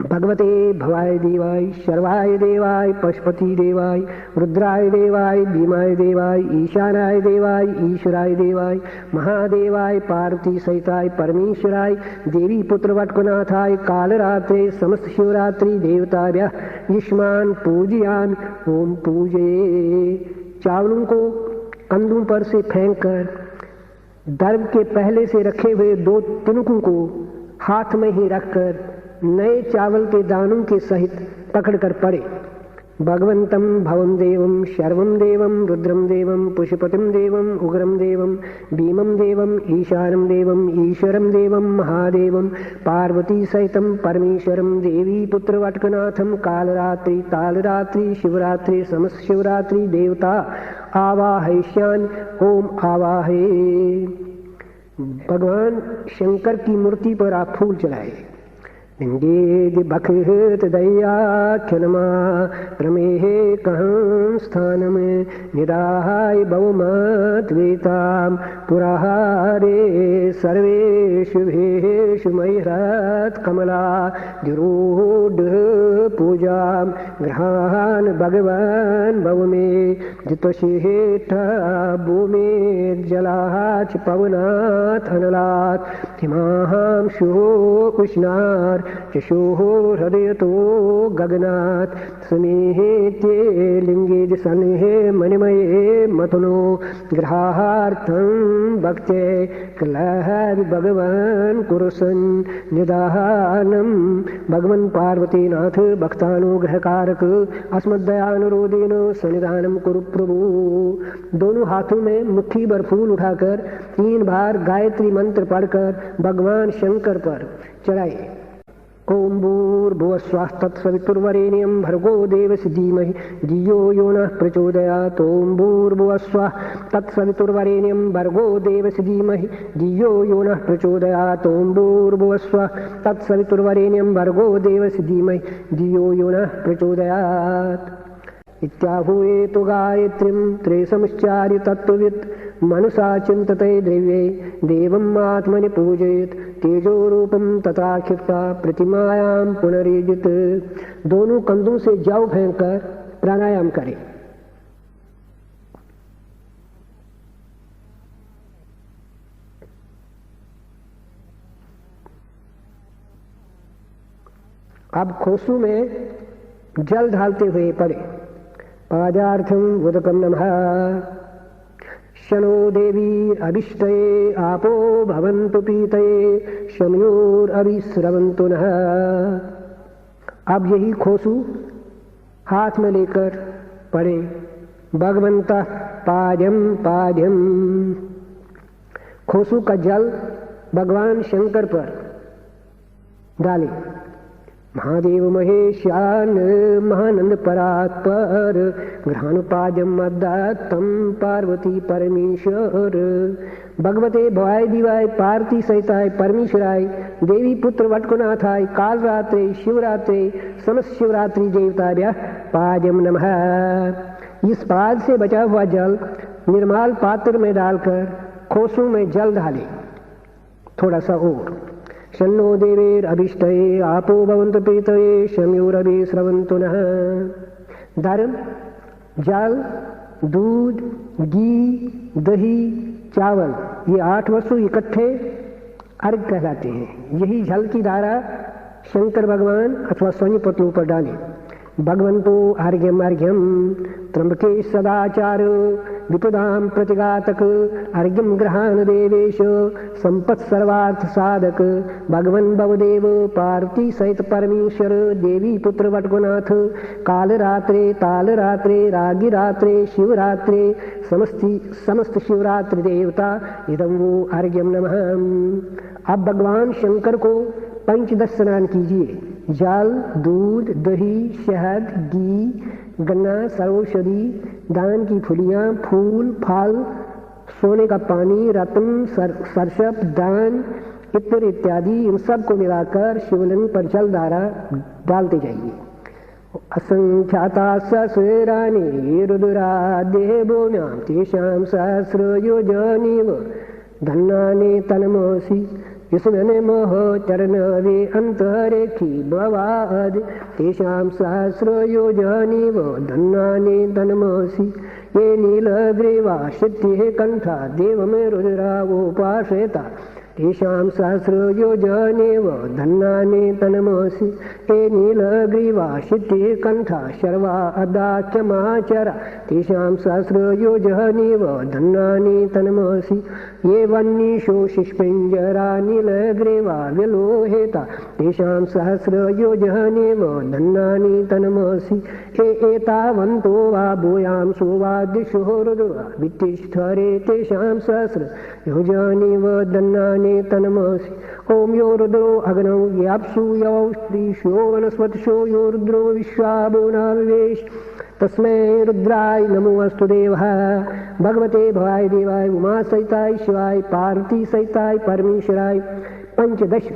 भगवते भवाय देवाय शर्वाय देवाय पशुपति देवाय रुद्राय देवाय भीमाय देवाय ईशानाय देवाय ईश्वराय देवाय महादेवाय पार्वती सहिताय परमेश्वराय देवी पुत्र वटकुनाथाय कालरात्रे समस्त शिवरात्रि देवताभ्यः युष्मान् पूजयामि। ओम पूजे। चावलों को कंधों पर से फेंककर दर्भ के पहले से रखे हुए 2 तिनकों को हाथ में ही रखकर नए चावल के दानों के सहित पकड़कर पड़े। भगवंतम भवम देवम शर्वम देवम रुद्रम देवम पुष्पतिम देवम उग्रम देवम भीमम देवम ईशानम देवम ईश्वरम देवम महादेवम पार्वती सहितम परमेश्वरम देवी पुत्र वटकनाथम कालरात्रि तालरात्रि शिवरात्रि समस्त शिवरात्रि देवता आवाहयिष्यामि। ओम आवाहे। भगवान शंकर की मूर्ति पर आप फूल चढ़ाए। लिंगे भक्त दयाख्यनमा रमेः कहं स्थानम निराहाय भवमद्वेतां पुराहारे सर्वेषु भेषु मय्यहृत् कमला दिरूढ पूजां गृहान् भगवान् भवमे जितशेठ भूमिर्जलात् पवनात् अनलात् हिमां शुः उष्णार् चशोः हृदयतो गगनात् समेत्ये लिंगे जसन्हे मणिमये मथुनो ग्रहार्थं भक्ते कलहरि भगवान् कुरुसन् निदानम्। भगवन् पार्वतीनाथ भक्तानुग्रहकारक अस्मद्दयानुरोधेन सन्निधानं कुरु प्रभु। दोनों हाथों में मुट्ठी भर फूल उठाकर 3 बार गायत्री मंत्र पढ़कर भगवान शंकर पर चढ़ाए। ओम भूर्भुवस्वः तत्सवितुर्वरेण्यं भर्गो देवस्य धीमहि धियो यो नः प्रचोदयात्। ओम भूर्भुवस्वः तत्सवितुर्वरेण्यं भर्गो देवस्य धीमहि धियो यो नः प्रचोदयात्। ओम भूर्भुवस्वः तत्सवितुर्वरेण्यं भर्गो देवस्य धीमहि धियो यो नः प्रचोदयात्। इत्याहूये तु गायत्रीं त्रयसमुच्चार्य तत्त्ववित् मनसा चिन्तते द्रव्ये देवम् आत्मनि पूजयेत् तेजो रूपम तथा क्षिप्ता प्रतिमायां पुनरीजित। दोनों कंधों से जव फेंककर प्राणायाम करें। धियो यो नः प्रचोदयात्। ओम भूर्भुवस्वः तत्सवितुर्वरेण्यं भर्गो देवस्य धीमहि धियो यो नः प्रचोदयात्। ओम भूर्भुवस्वः तत्सवितुर्वरेण्यं भर्गो देवस्य धीमहि धियो यो नः प्रचोदयात्। प्राणायाम करें। अब खोसू में जल ढालते हुए पड़े। पादार्थम उदकम नमः शनो देवी अभिष्टये आपो भवन्तु पीतये शमयोर अभिस्रवन्तु नः। अब यही खोसू हाथ में लेकर पढ़े भगवंता पाद्यम पाद्यम। खोसू का जल भगवान शंकर पर डाले। महादेव महेशान महानंद परात्पर ग्रहानुपाद्यम मद्दत्तम पार्वती परमेश्वर। भगवते भवाय दिवाय पार्वती सहिताय परमेश्वराय देवी पुत्र वटकुनाथाय काल रात्रे शिवरात्रे समस्त शिवरात्रि देवताभ्यः पाद्यम नमः। इस पाद से बचा हुआ जल निर्माल पात्र में डालकर खोसू में जल डाले। थोड़ा सा और शन्नो देवेर अभिष्टये आपो भवन्तु पीतये शमयोरभि स्रवन्तु नः। धर्म जल दूध घी दही चावल ये 8 वस्तु इकट्ठे अर्घ कहलाते हैं। यही जल की धारा शंकर भगवान अथवा स्वयं पत्नों पर डाले। भगवन्तो अर्घ्यम अर्घ्यम त्र्यंबके सदाचार विपदाम प्रतिघातक अर्घ्यम ग्रहान देवेश संपत् सर्वार्थ साधक भगवन भवदेव पार्वती सहित परमेश्वर देवी पुत्र वटकुनाथ काल रात्रे ताल रात्रे रागी रात्रे शिवरात्रे समस्त शिवरात्रि देवता इदं वो अर्घ्यम नमः। अब भगवान शंकर को पंचदश स्नान कीजिए। जल दूध दही शहद घी गन्ना सर्वौषधि दान की फुलियां फूल फल सोने का पानी रत्न सरसप दान इत्र इत्यादि इन सब को मिलाकर शिवलिंग पर जल धारा डालते जाइए। असंख्याता सहस्राणि रुद्रा देवोम्यां तेषां सहस्रयोजनीव धन्यानि तन्मसि इसमें मोह चरणवे अंतरेखी भवाद तेषां सहस्रयोजनीव धन्यानि तन्मसि ये नीलग्रीवा सिद्धिः कंठा देवमे रुद्रावोपाश्रयता तेषां सहस्रयोजनीव धन्यानि तन्मसि ये नीलग्रीवा सिद्धिः कंठा शर्वा अदाख्यमाचरा तेषां सहस्रयोजनीव धन्यानि तन्मसि ये वह्निषु शिष्पिञ्जरा नीलग्रीवा विलोहिता तेषां सहस्रयोजनीव धन्यानि तन्मसि ये एतावन्तो वा भूयांसो वा दिशो रुद्रा वित्तिष्ठरे तेषां सहस्रयोजनीव धन्यानि तन्मसि। ओम यो रुद्रो अग्नौ याप्सु यौ स्त्रीशो वनस्पतिशो यो रुद्रो विश्वाभुवनाविवेश तस्मै रुद्राय नमो अस्तु देवः। भगवते भवाय देवाय उमा सहिताय शिवाय पार्वती सहिताय परमेश्वराय पंचदश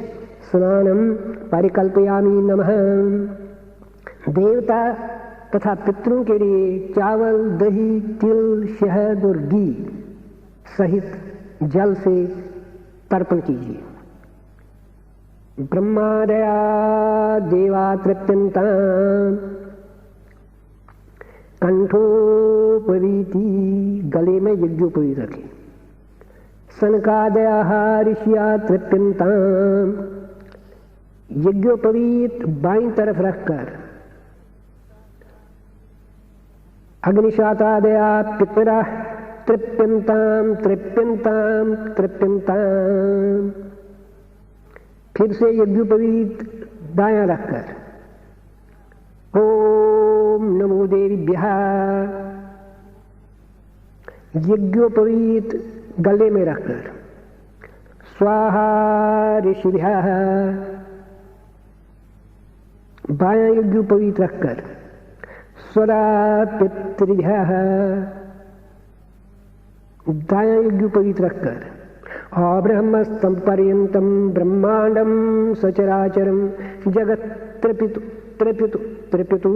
स्नानं परिकल्पयामि नमः। देवता तथा पितरों के लिए चावल दही तिल शहद और घी सहित जल से तर्पण कीजिए। ब्रह्मादया देवा तृप्यन्तां कंठोपवीति गले में यज्ञोपवीत रखें। सनकादया ऋषिया तृप्यन्तां यज्ञोपवीत बाईं तरफ रखकर अग्निशातादया पितरा तृप्यन्तां तृप्यन्तां तृप्यन्तां फिर से यज्ञोपवीत दायां रखकर ओम नमो देवीभ्यः यज्ञोपवीत गले में रखकर स्वाहा ऋषिभ्यः बायां यज्ञोपवीत रखकर स्वरा पितृभ्यः दायां यज्ञोपवीत रखकर अब्रह्मस्तं पर्यन्तं ब्रह्मांडं सचराचरं जगत् त्रिपितु त्रिपितु त्रिपितु।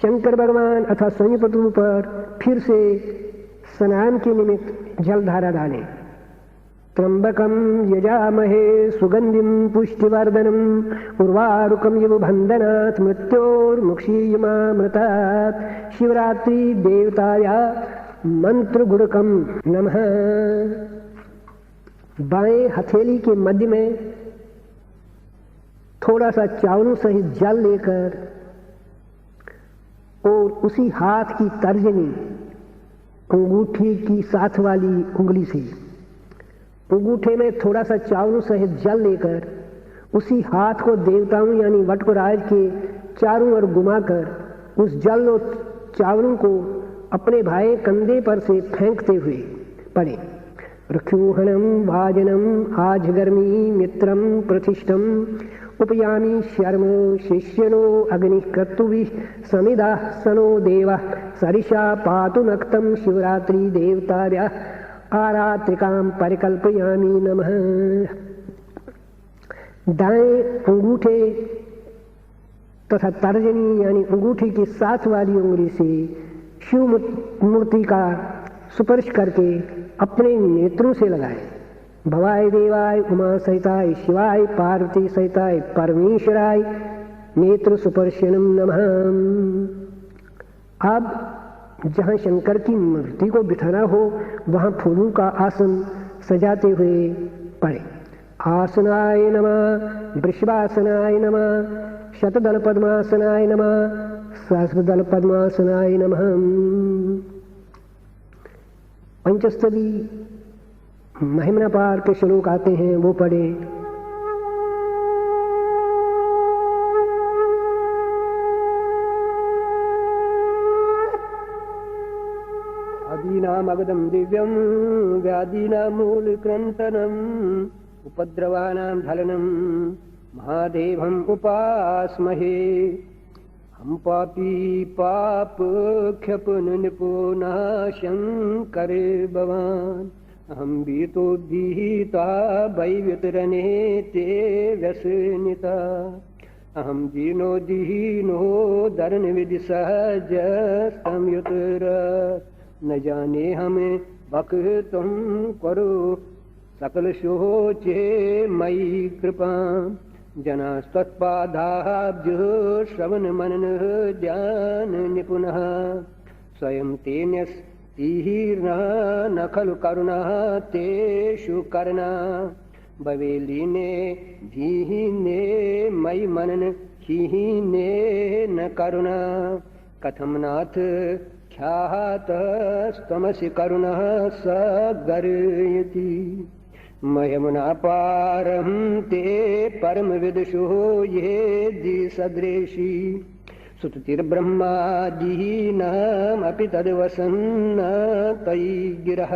शंकर भगवान अथवा स्वयंपतु पर फिर से स्नान के निमित्त जलधारा डालें। त्र्यंबकं यजामहे सुगंधिं पुष्टिवर्धनम् उर्वारुकं इव बन्धनात् मृत्योर्मुक्षीयमामृतात्। शिवरात्रि देवताया मंत्र गुणकम नमः। बाएं हथेली के मध्य में थोड़ा सा चावलों सहित जल लेकर और उसी हाथ की तर्जनी अंगूठी की साथ वाली उंगली से अंगूठे में थोड़ा सा चावलों सहित जल लेकर उसी हाथ को देवताओं यानी वटकुराज के चारों ओर घुमाकर उस जल और चावलों को अपने भाई कंधे पर से फेंकते हुए पड़े। रक्षोहणम भाजनम आज गर्मी मित्रम प्रतिष्ठम उपयामी शर्म शिष्यनो अग्नि क्रतुभि समिदा सनो देव सरिषा पातु नक्तम शिवरात्रि देवतार्या आरात्रिकाम परिकल्पयामी नमः। दाएं अंगूठे तथा तर्जनी यानी अंगूठी की साथ वाली उंगली से शिव मूर्ति का स्पर्श करके अपने नेत्रों से लगाए। भवाय देवाय उमा सहिताय शिवाय पार्वती सहिताय परमेश्वराय नेत्र सुपर्शनम नमः। अब जहाँ शंकर की मूर्ति को बिठाना हो वहाँ फूलों का आसन सजाते हुए पड़े। आसनाय नमः, वृषभासनाय नमः, शतदल पद्मासनाय नमः, सहस्रदल पद्मासनाय नमः। पंचस्तवी महिमना पार के श्लोक आते हैं, वो पढ़े। आदीनामगदं दिव्यं व्याधीनां मूलक्रन्तनम् उपद्रवानां धलनं महादेवम् उपास्महे। हम पापी पाप क्षपन निपुनाशं करे भवान् अहं भीतो भीता वैवितरणे ते व्यसनिता अहं दीनो दीनो दरन विधि सहज संयुतर न जाने हमें बक तुम करो सकल सोचे मयि कृपा जनास्तत्पादाब्जो श्रवण मनन ध्यान निपुणः स्वयं तेन्यस्तीर्न न खलु करुणा तेषु करुणा भवेलीने धीहीने मयि मनन हीहीने न करुणा कथम नाथ ख्यातस्तमसि करुणः सगर्यति मयमुना पारं ते परम विदुषो ये दिसदृशी सुततिर्ब्रह्मादीनामपि तद्वसन्न तयि गिरः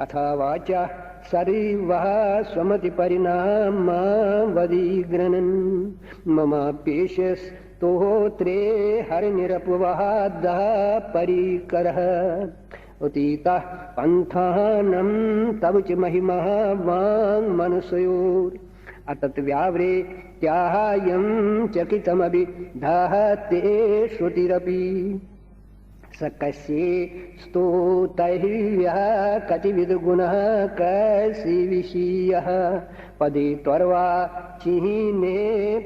अथा वाचा सरिवः स्वमति परिणामा वदिग्रनन् ममाप्येषस्तोत्रे हरिनिरपवादः परिकरः उतीतः पन्थानं तव च महिमा वाङ्मनुष्योर् अतत् व्यावृत्यायं चकितमभिदहते श्रुतिरपि स कस्ये स्तोतैः कतिविधगुणः कस्य विषयः पदे त्वर्वा चिह्ने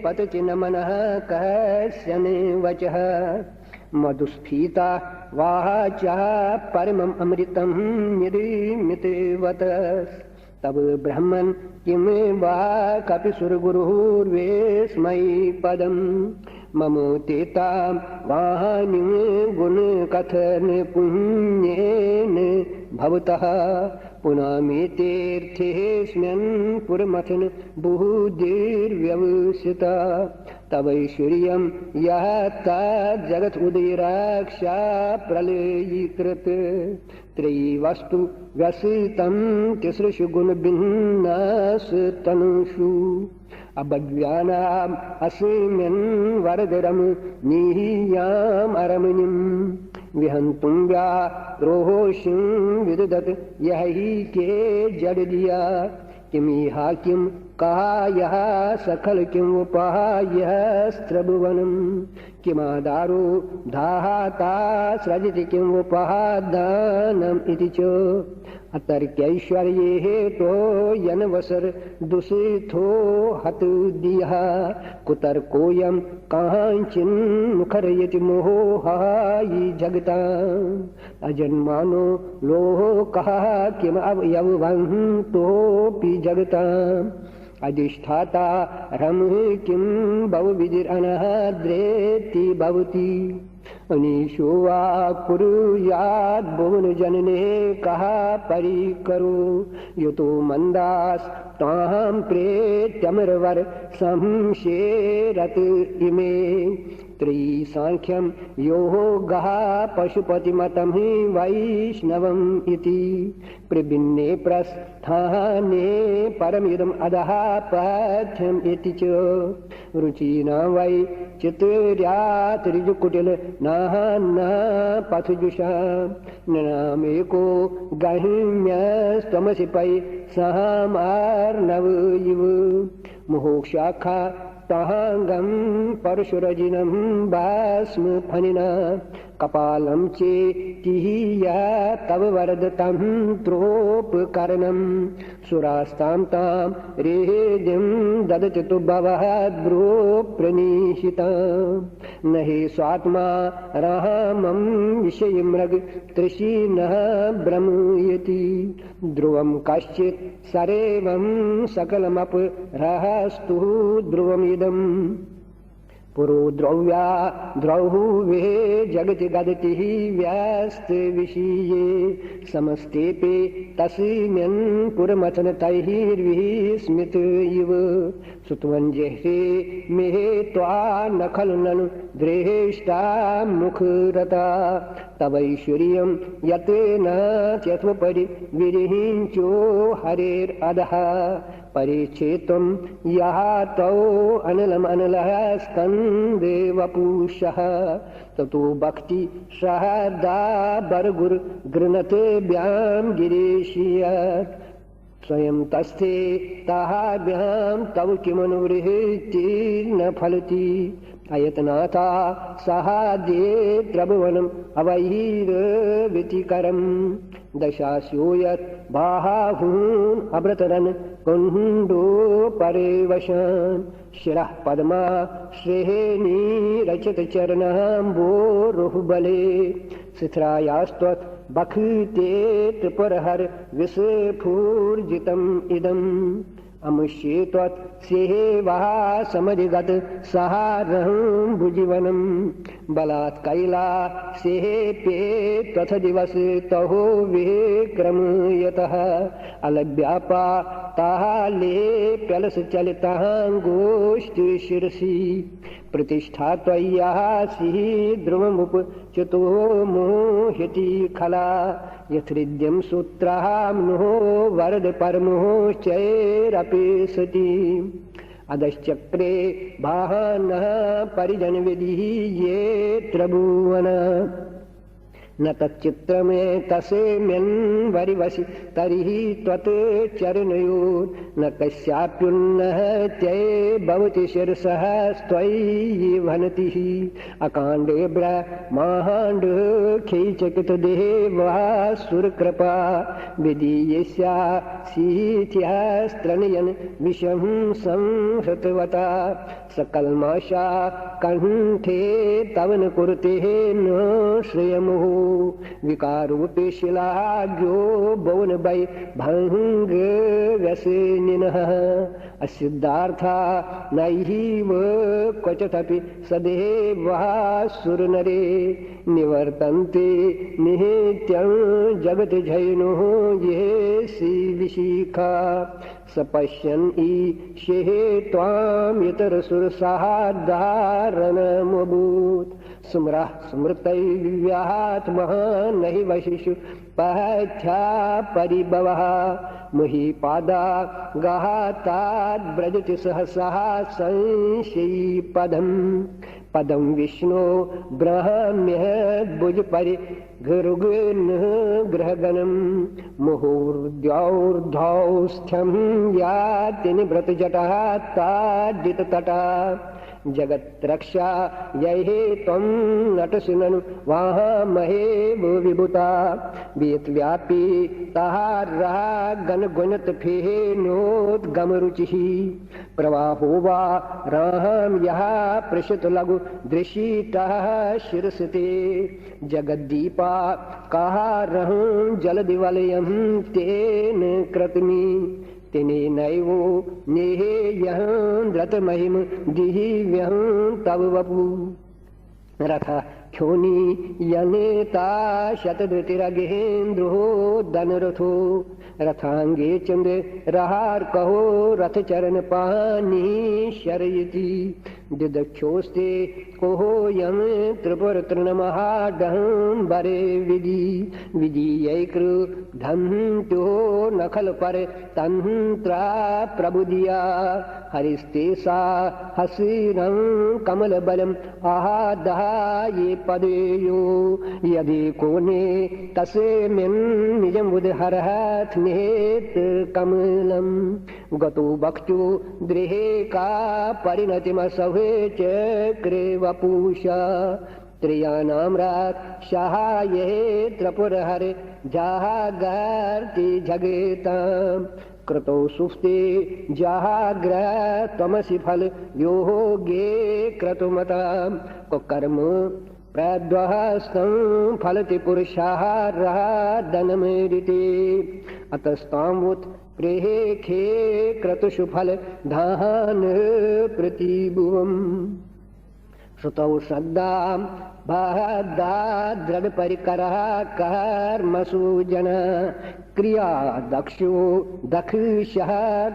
पतचिन् मनः कश्चन वचः मधुस्फीता वाचा परमम् अमृतं निर्मितवत् तब ब्रह्मन् किं वा कपि सुरगुरुर्वेस्मयि पदम् मम तेतां वाहनिं गुणकथन पुण्येन भवतः पुनः मे तीर्थेऽस्मिन् पुरमथन बुद्धिर्व्यवसिता तवैश्वर्यं यः तज्जगत् उदयराक्षा प्रलयीकृत त्रयी वस्तु व्यसितं तिसृषु गुणभिन्नस्तनुषु अबध्यानाम् अस्मिन् वरदरं निह्याम् अरमणिं विहन्तुं व्यारोषिं विदधत् यः हि के जडदिया किमिह किं कहा यः सकल किं उपायः स्त्रभुवनं किमादारो धाता सृजति किं उपादानम् इति च अतर्क्यैश्वर्ये हेतो यनवसर दूषितो हतुदियः कुतर्कोऽयं काञ्चिन् मुखरयति मोहायि जगताम् अजन्मानो लोकः किम् अवयवन्तोऽपि जगताम् अधिष्ठाता रम किं बहुविधिरनद्रेति भवति अनीशो वा कुर्याद् भुवन जनने कः परिकरो यतो मंदास तां प्रेत्यमरवर संशेरत इमे त्रिसांख्यं योगः पशुपतिमतं हि वैष्णवम् इति प्रभिन्ने प्रस्थाने परमिदम् अधः पथ्यम् इति च रुचिना वै चित्र्यात् ऋजुकुटिल न पथजुषा ननामेको गहिम्यस्त्वमसि पै सहमार्णव इव मुहुक्षाखा तांगं परशुरजिनं भस्म फनिना कपालं चेतिया तव वरदतं त्रोपकरणं सुरास्तां तां रेदिं ददति तु भवद्भ्रो प्रणीहिता न हि स्वात्मा रामं विषयमृग तृषीणः भ्रमयति ध्रुवं कश्चित् सरेवं सकलमपरहस्तु ध्रुवमिदम् पुरो द्रव्या द्रौवे जगति गदति व्यस्त विषये समस्तेपे तस्मिन् पुरमथन तैर्विस्मित इव सुत्वञ्जहे मेहे त्वा न खलु ननु दृष्टा मुखरता तवैश्वर्यं यत् न त्यत्वपरि विरिञ्चो हरेरधः परिच्छेत्वं यः तौ अनलमनलः स्कन्दे वपुषः ततो भक्ति श्रद्धा बरगुर गृणतेभ्यां गिरीशीय स्वयं तस्थे ताभ्यां तव किमनुवृत्तिर्न फलति अयतनाथा सहादे त्रिभुवनम् अवैरवितिकरम् दशास्यो यत् बाहून् अभ्रतरन् कुण्डो परेवशान् शिरः पद्मा श्रेणी रचित चरणाम्बोरुहबले शिथ्रायास्त्वत् बखते त्रिपुरहर विषफूर्जितम् इदम् अमुष्ये त्वत् सेवा समधिगत सहारं भुजीवनम् बलात् कैलासेऽप्ये त्वथ दिवस तहो विक्रमयतः अलभ्यापा तालेप्यलस चलिताङ्गोष्ठी शिरसि प्रतिष्ठा त्वय्यासि ध्रुवमुपचितो मोहिति खला यथृद्यं सूत्राम्नो वरद परमोश्चैरपि सति अधश्चक्रे वाहनः परिजनविधिः ये त्रिभुवन न तच्चित्रमे तस्मिन्वरिवसि तर्हि त्वत् चरणयोर् न कस्याप्युन्नः त्यै भवति शिरसः स्त्वयि भनतिः अकाण्डे ब्रह्माण्ड खीचकितदेवासुरकृपा विधीयस्या सीथ्यास्त्रणयन् विषं संहृतवता सकल्माशा कण्ठे तव न कुरुते न श्रियमुः विकारोपि शिलाज्ञो भुवन वै भङ्ग व्यसनिनः असिद्धार्था नैव क्वचिदपि सदेवासुरनरे निवर्तन्ते नित्यं जगज्जैनो ये शिविशिखा सपश्यन् ईशे त्वां इतरसुरसाधारणमभूत् स्मरः स्मृतैव्यात्मः नहि वशिषु पथ्या परिभवः मुहिपादा गहाताद्व्रजति सहसः संशयी पदं विष्णो ब्रह्म्यद्भुज परिगृगन् ग्रहगणं मुहुर्द्यौर्धौस्थ्यं याति निभृतजटः ताडिततटा जगत्रक्षा यैहे त्वं नटसि ननु वाहामहे विभुता वेत्व्यापी ताहारः गणगुणतफेनोद्गमरुचिः प्रवाहो वा राहं यः पृषत लघु दृशीतः शिरसते जगद्दीपा काहारहं जलदिवलयं तेन कृतमी तेनेनैवो नेहेयं द्रतमहिम दिव्यं तव वपु रथ ख्योनी यनेता शतधृतिरगेन्द्रो धनुरथो रथांगे चंद्र रहार कहो रथ चरण पानी शरयति दिदक्षोस्ते कोहो यम त्रिपुर तृण महाडहं बरे विधि विधि धम त्यो नखल पर तंत्रा प्रबुदिया हरिस्ते सा हसीरं कमल बलम आहा ये पदेयो यदि कोने तसे मिन निजम बुध हरहत नेत कमलम गतो भक्तो द्रेहे का परिणतिम सहे चक्रे वपुषा त्रियानाम रात सहाये त्रिपुर हरे जागर्ति जगताम कृतो सुफ्ते जाग्रह तमसि फल योगे क्रतुमताम को कर्म प्रद्वहस्तं फलति पुरुषारः धनमेरिते अतस्तामुत प्रेखे क्रतुषु फल धान प्रतिभुवम् श्रुतौ श्रद्धां बहदा दृढ़ परिकरः कर्मसु जन क्रिया दक्षो दक्षः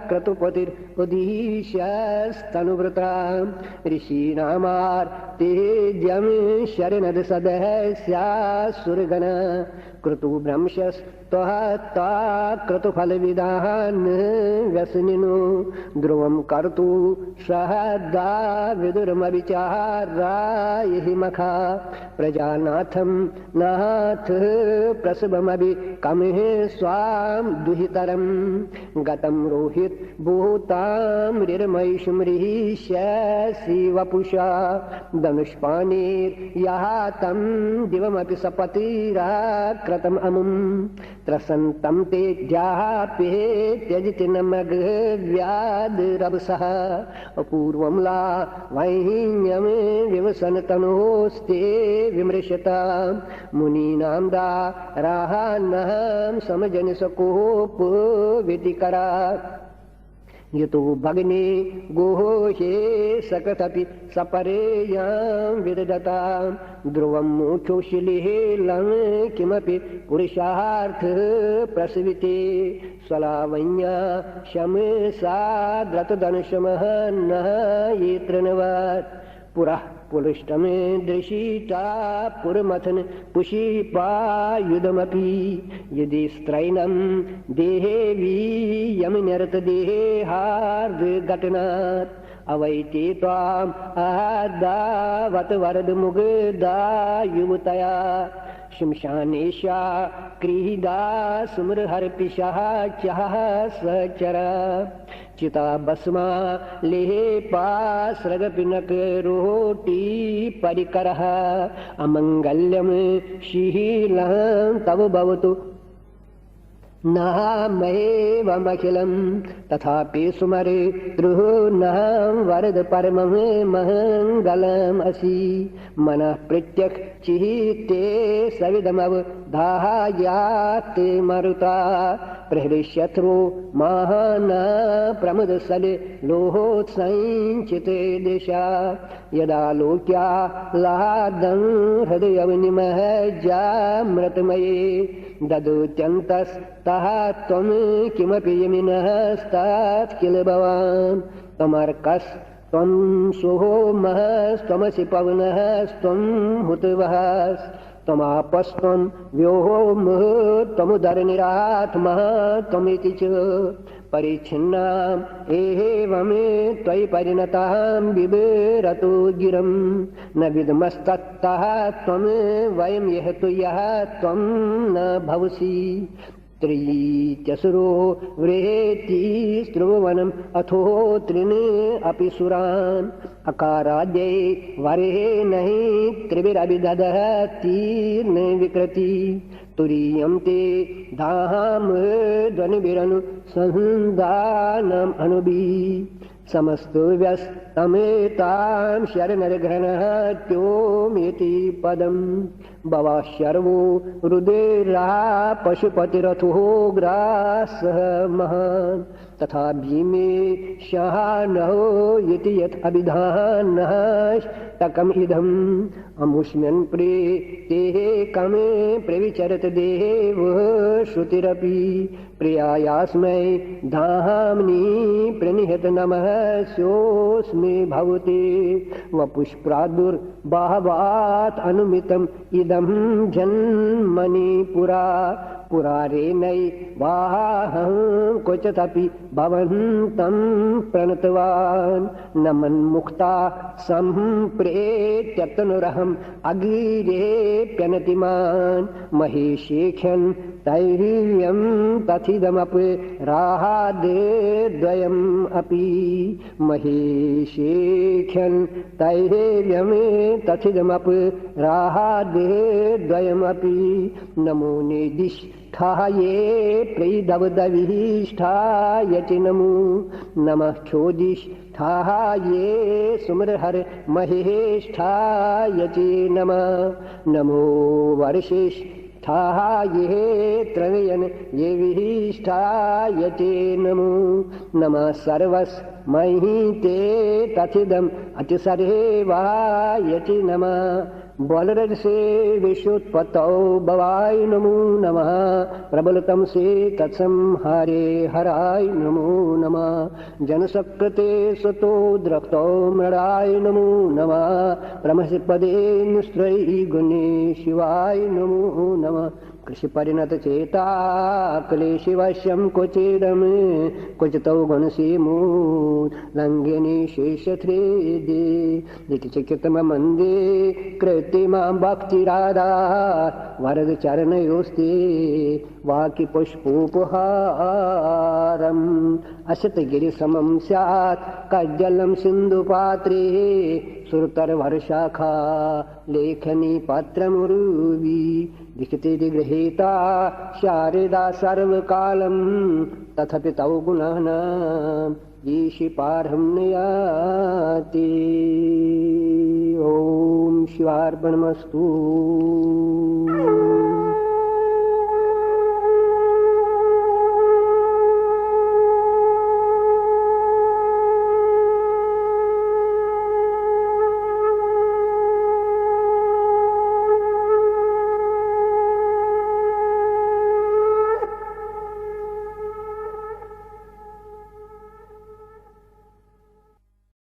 क्रतुपतिरुदीशस्तनुव्रता ऋषीणामार तेजं शरणद सदः स्यासुरगण क्रतु ब्रह्मशस्त्वहत्वा क्रतुफलविदान् व्यसनिनो ध्रुवं कर्तु सहदा विदुरमविचारायहि मखा प्रजानाथं नाथ प्रसवमभि कमिः स्वां दुहितरं गतं रोहित भूतां रिर्मयिषुमृहिष्यसि वपुषा धनुष्पाणिर्यः तं दिवमपि सपतिराक्रतम् अमुं त्रसन्तं ते ज्यापे त्यजति न मघव्याधिरवसः अपूर्वं ला वैहिन्यं विवसन तनोस्ते विमृशता मुनीनां दाराहान्नं समजन सकोप विधिकरा यतो भग्ने गोहे सकतपि सपरेयां विदधतां ध्रुवं मोक्षोशिलेलं किमपि पुरुषार्थ प्रसविते स्वलावण्या शमसा द्रतधनुषमः न ये तृणवत् पुरः पुलुष्टमे दृशिता पुरमथन पुष्पायुधमपि यदि स्त्रैणं देहे वीयमनिरत देहे हार्दघटनात् अवैते त्वाम् आदावत वरद मुग्धा युवतया शमशानेशा क्रीदा सुमृहर्पिशः चः सचरा चिता भस्मा लेपास्रगपिनक रोटी परिकरः अमङ्गल्यं शीलं तव भवतु नाहमेवमखिलं तथापि सुमरे द्रुह्णां वरद परमं मङ्गलम् असि मनः प्रत्यक्षिते सविदमवधायात् मरुता प्रहृष्यथ्रो महान् प्रमुदसले लोहोत्सञ्चिते दिशा यदा लोक्या लादं हृदयवनिमः जामृतमये ददुत्यन्तस्तः त्वं किमपि यमिनः स्तात् किल भवान् त्वमर्कस् त्वं सोमस्त्वमसि पवनः त्वं हुतवहस् त्वमापस्त्वं व्योमः त्वमुदरनिरात्मः त्वमिति च परिच्छिन्नाम् एवं त्वयि परिणतां बिभरतु गिरं न विद्मस्ततः त्वं वयं यः तु यः त्वं न भवसि त्रित्यसुरो वृहेति स्त्रुवनम् अथो त्रीन् अपि सुरान् अकाराद्यै वरे नहि त्रिभिरभिदधः तीर्न विकृति तुरीयं ते धाम ध्वनिभिरनु संधानम् अनुबी समस्त व्यस्तमेतां शरणर्घ्नः त्योमिति पदं भवः शर्वो रुधिरा पशुपतिरथो ग्रासः महान् तथा भीमे शानहो इति यत् अभिधानः तकमिदम् अमुष्म्यन् प्रेतेः कमे प्रविचरत देव श्रुतिरपि प्रियायास्मै धाम्नि प्रणिहत नमः स्योऽस्मि भवते वपुष्प्रादुर्भावात् अनुमितम् इदं जन्मनि पुरा पुरारेणैवाहं क्वचिदपि भवन्तं प्रणतवान् न मन्मुक्ता सम्प्रेत्यतनुरहम् अगिरेऽप्यनतिमान् महेशेख्यन् तैर्यं तथिदमपि राहाद्वयम् अपि महेशेख्यन् तैर्यं तथिदमपि राहाद्वयमपि नमो निदिष्ठाये प्रीदवदविष्ठाय च नमो नमः क्षोदिष्ठाये सुमरहर महेष्ठाय च नमः नमो वर्षिष्ठाये त्रयन ये विहिष्ठाय च नमो नमः सर्वस्मै ते तथिदम् अतिसर्वाय च नमः बलरज से विश्वोत्पत्तौ भवाय नमो नमः प्रबलतम से तत्संहारे हराय नमो नमः जनसकृते सतो द्रक्तौ मृडाय नमो नमः प्रमसिपदे निस्त्रयी गुणे शिवाय नमो नमः कृषि परिणत चेता क्लेशिवश्यं क्वचिदं क्वचितौ गुणसीमो लंघ्यनि शेषथ्रेदे दितिचकितममन्दे कृत्रिमां भक्तिराधा वरद चरणयोस्ते वाकि पुष्पोपहारम् असतगिरिसमं स्यात् कज्जलं सिन्धुपात्रे सुरतरवर्षाखा लेखनी पात्रमुरुवि लिखिते गृहीता शारदा सर्वकालं तथापि तौ गुणानां ईशि पारं नयाति। ओम शिवार्पणमस्तु।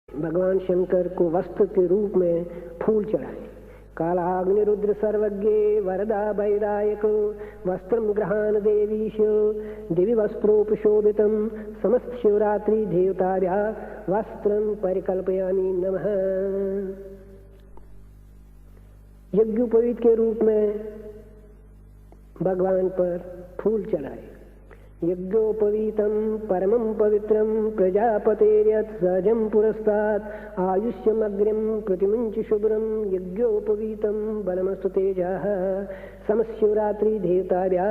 भगवान शंकर को वस्त्र के रूप में फूल चढ़ाए। कालाग्नि रुद्र सर्वज्ञे वरदा वैदायक वस्त्रं गृहाण देवीश दिवि वस्त्रोपशोभितं समस्त शिवरात्रि देवताभ्यः वस्त्रं परिकल्पयामि नमः। यज्ञोपवीत के रूप में भगवान पर फूल चढ़ाए। यज्ञोपवीतं परमं पवित्रं प्रजापतेर्यत् सहजं पुरस्तात् आयुष्यमग्र्यं प्रतिमुञ्च शुभ्रं यज्ञोपवीतं बलमस्तु तेजः समशिवरात्रि देवताभ्यः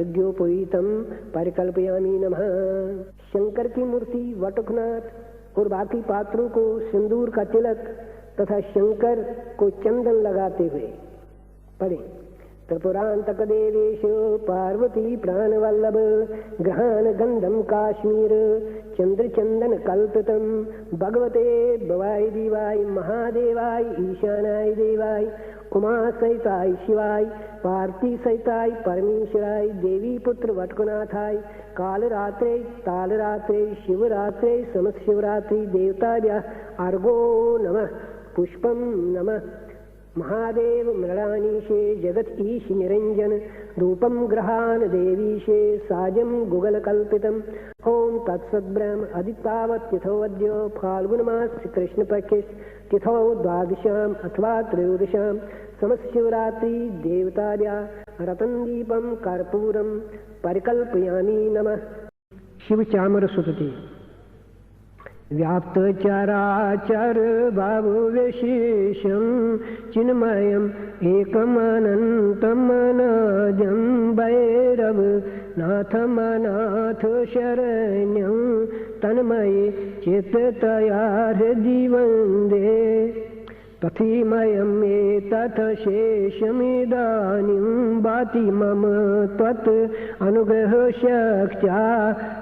यज्ञोपवीतं परिकल्पयामि नमः। शंकर की मूर्ति वटुकनाथ और बाकी पात्रों को सिंदूर का तिलक तथा शंकर को चंदन लगाते हुए पढ़े। त्रिपुरांतक देवेश पार्वती प्राणवल्लभ ग्रहाण गंधम काश्मीर चंद्र चंदन कल्पितम भगवते भवाय देवाय महादेवाय ईशानाय देवाय उमा सहिताय शिवाय पार्थिव सहिताय परमेश्वराय देवी पुत्र वटकुनाथाय कालरात्रे तालरात्रे शिवरात्रे समशिवरात्रि देवताभ्यः अर्घो नमः पुष्पं नमः। महादेव मृडानीशे जगत ईश निरंजन रूपम ग्रहान देवीशे साजम गुगल कल्पितम। ओम तत्सद्ब्रह्म अदितावत तिथोऽद्य फाल्गुनमास कृष्ण पक्षे तिथौ द्वादशाम अथवा त्रयोदशाम समशिवरात्रि देवताभ्यः रतन दीपम कर्पूरम परिकल्पयामि नमः। शिव चामर सुतति व्याप्त चराचर बाबु विशेषं चिन्मयम् एकमनन्तमनाजं भैरव नाथमनाथ शरण्यं तन्मये चित्ततया हृदि वन्दे। तथीमयं एतत् शेषमिदानीं भाति मम त्वत् अनुग्रहशक्त्या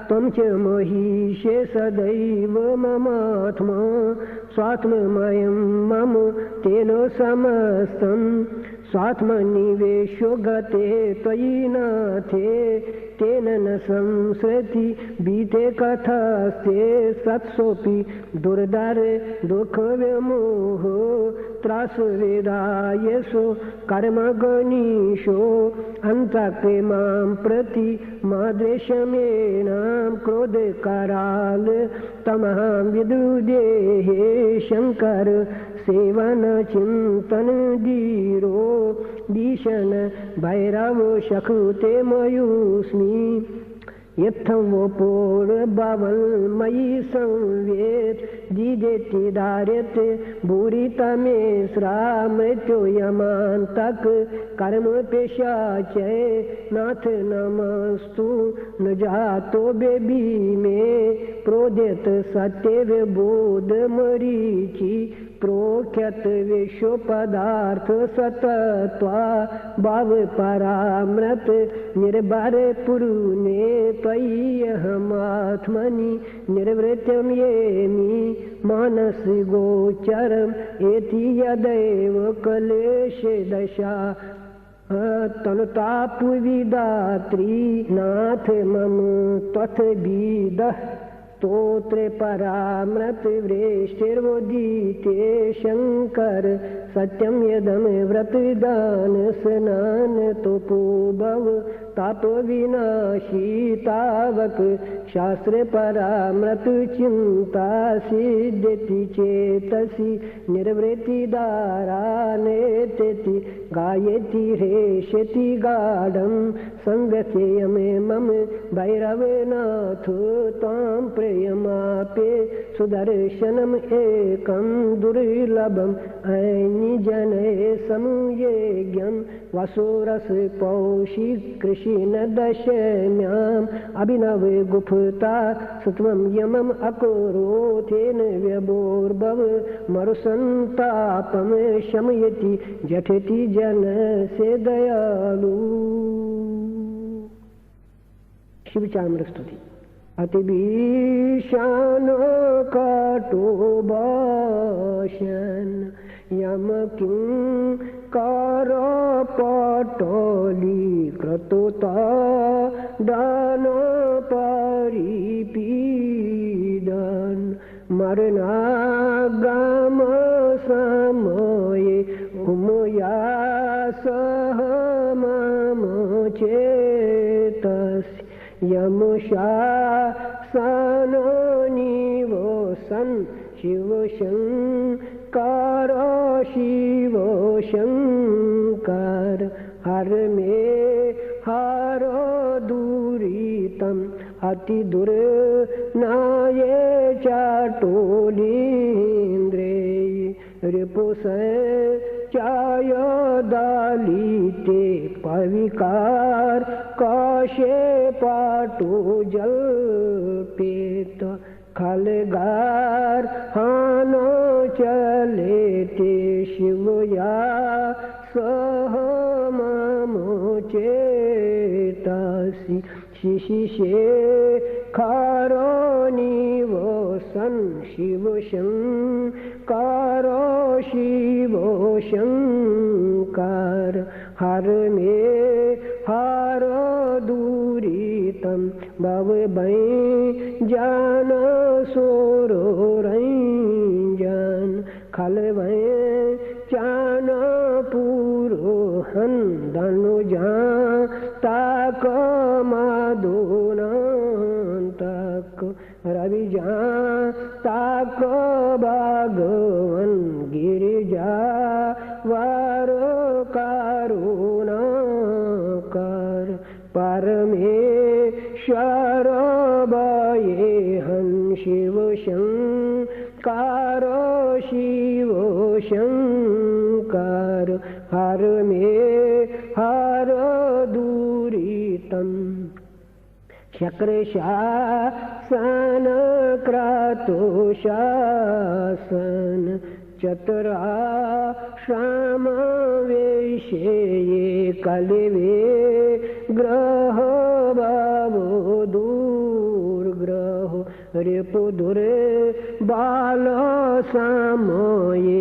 त्वं च महीशे सदैव ममात्मा स्वात्ममयं मम तेन समस्तं स्वात्मनिवेशो गते त्वयि नाथे तेन न संसृति बीते कथास्ते सत्सोऽपि दुर्धर दुःखव्यमोह त्रासवेदायसो कर्मगणीशो अन्तक्रे मां प्रति माद्रेशमेनां क्रोधकराल तमहां विदुदेहे शङ्कर सेवन चिंतन धीरो दीशन भैरव शकुते मयूस्मि यत्थं वोपोर्बवल् मयि संवेद दीदेति दार्यते भूरितमेस्रा मृत्यो यमान्तक कर्म पेशाचय नाथ नमस्तु न जातो बेबी में प्रोद्यत सत्य बोध मरीचि प्रोख्यत विश्व पदार्थ सतत्वा भाव परामृत निर्भर पुरुने त्वय्यहमात्मनि निर्वृत्यं येमि मानसि गोचरम् एति यदैव क्लेश दशा तनुतापविदात्री नाथ मम त्वत्विदः स्तोत्रे परामृत वृष्टिर्वोदीते शंकर सत्यम यदम व्रत दान स्नान तपो भव ताप विनाशी तावक शास्त्र परामृत चिंता सिद्धति चेतसि निर्वृत्ति दारा नेति गायति हेशति गाढ़ं संगचेयमे मम भैरवनाथ तां प्रेयमापे सुदर्शनम एकं दुर्लभम ऐनिजने समयज्ञं वसुरस पौषि कृषिण दशम्याम् अभिनव गुप्ता सत्वं यमम् अकरोथेन व्यभोर्भव मरुसन्तापं शमयति जठति जन से दयालु। शिवचाम्र स्तुति। अति भीषण कटुभाषण यम किंकर पटली क्रतुता दान परिपीडन मरणागम समये उमया सह मम चेतसि यम शासन निवसन शिव शंकर शिव शंकर हर में हर दूरितम अति दुर नाये चाटोलीन्द्रे रिपुस चाय दालिते पविकार काशे पाटो जल पेत खलगार हानो चले ते शिवया सह ममो चेतसि शिशिषे खारो निवसन शिव शंकर शिव शंकर हर में हर दूरितम भव जान सोरो रंजन खल चान पूरो हन धनुजा ताक माधुन तक रविजा ताक भगवन गिरिजा वार कारुण कर परमेश्वर भये हन शिव शंकर शिव शंकर हर में हर दूरितम शक्र शासन क्रतु शासन चतुरा श्रामवेशे कलिवे ग्रह बाबो दूर्ग्रहो रिपुदुरे बाल सामये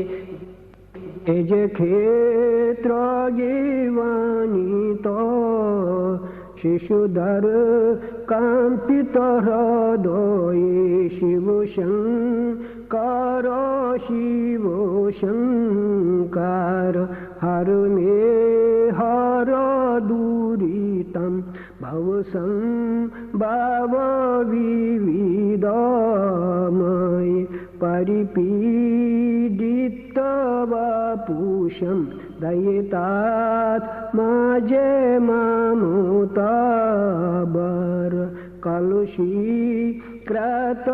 एज क्षेत्र जीवानी तो शिशुधर कांपित हृदये शिव शंकर शिव शंकर हर मे हर दुरितं भव संभव विविधमय परिपीडित वापुषं दयितात माजे मामुताबर कलुषीकृत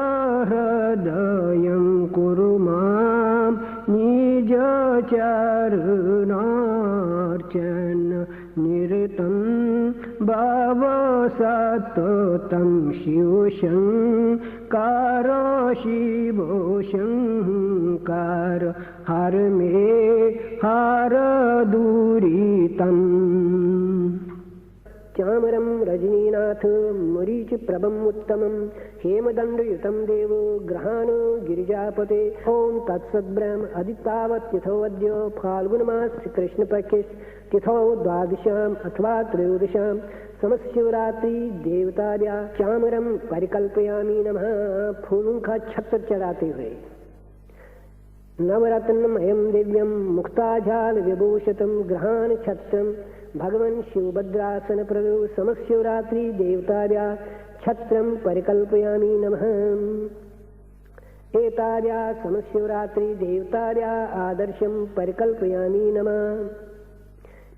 हृदयं कुरु मां निजचरणार्चन निरतं भव सततं शिव शंकर शिव शंकर हर मे हर दुरितम् चामरं रजनीनाथ मरीच प्रभम उत्तमं हेमदंडयुतं देवो ग्रहाण गिरिजापते ओं तत्सद्ब्रह्म अदितावत्यथोऽद्य फाल्गुनमास्य कृष्णपक्षे तिथौ द्वादश्याम् अथवा त्रयोदश्यां समशिवरात्रि देवताया चामरं परिकल्पयामि नमः। फूलों का छत्र चढ़ाते हुए नवरत्नमयं दिव्यं मुक्ताझाल विभूषितं ग्रहाण छत्रं भगवन् शिवभद्रासन प्रभु समशिवरात्रि देवताया छत्रं परिकल्पयामि नमः। एताया समशिवरात्रि देवताया आदर्शं परिकल्पयामि नमः।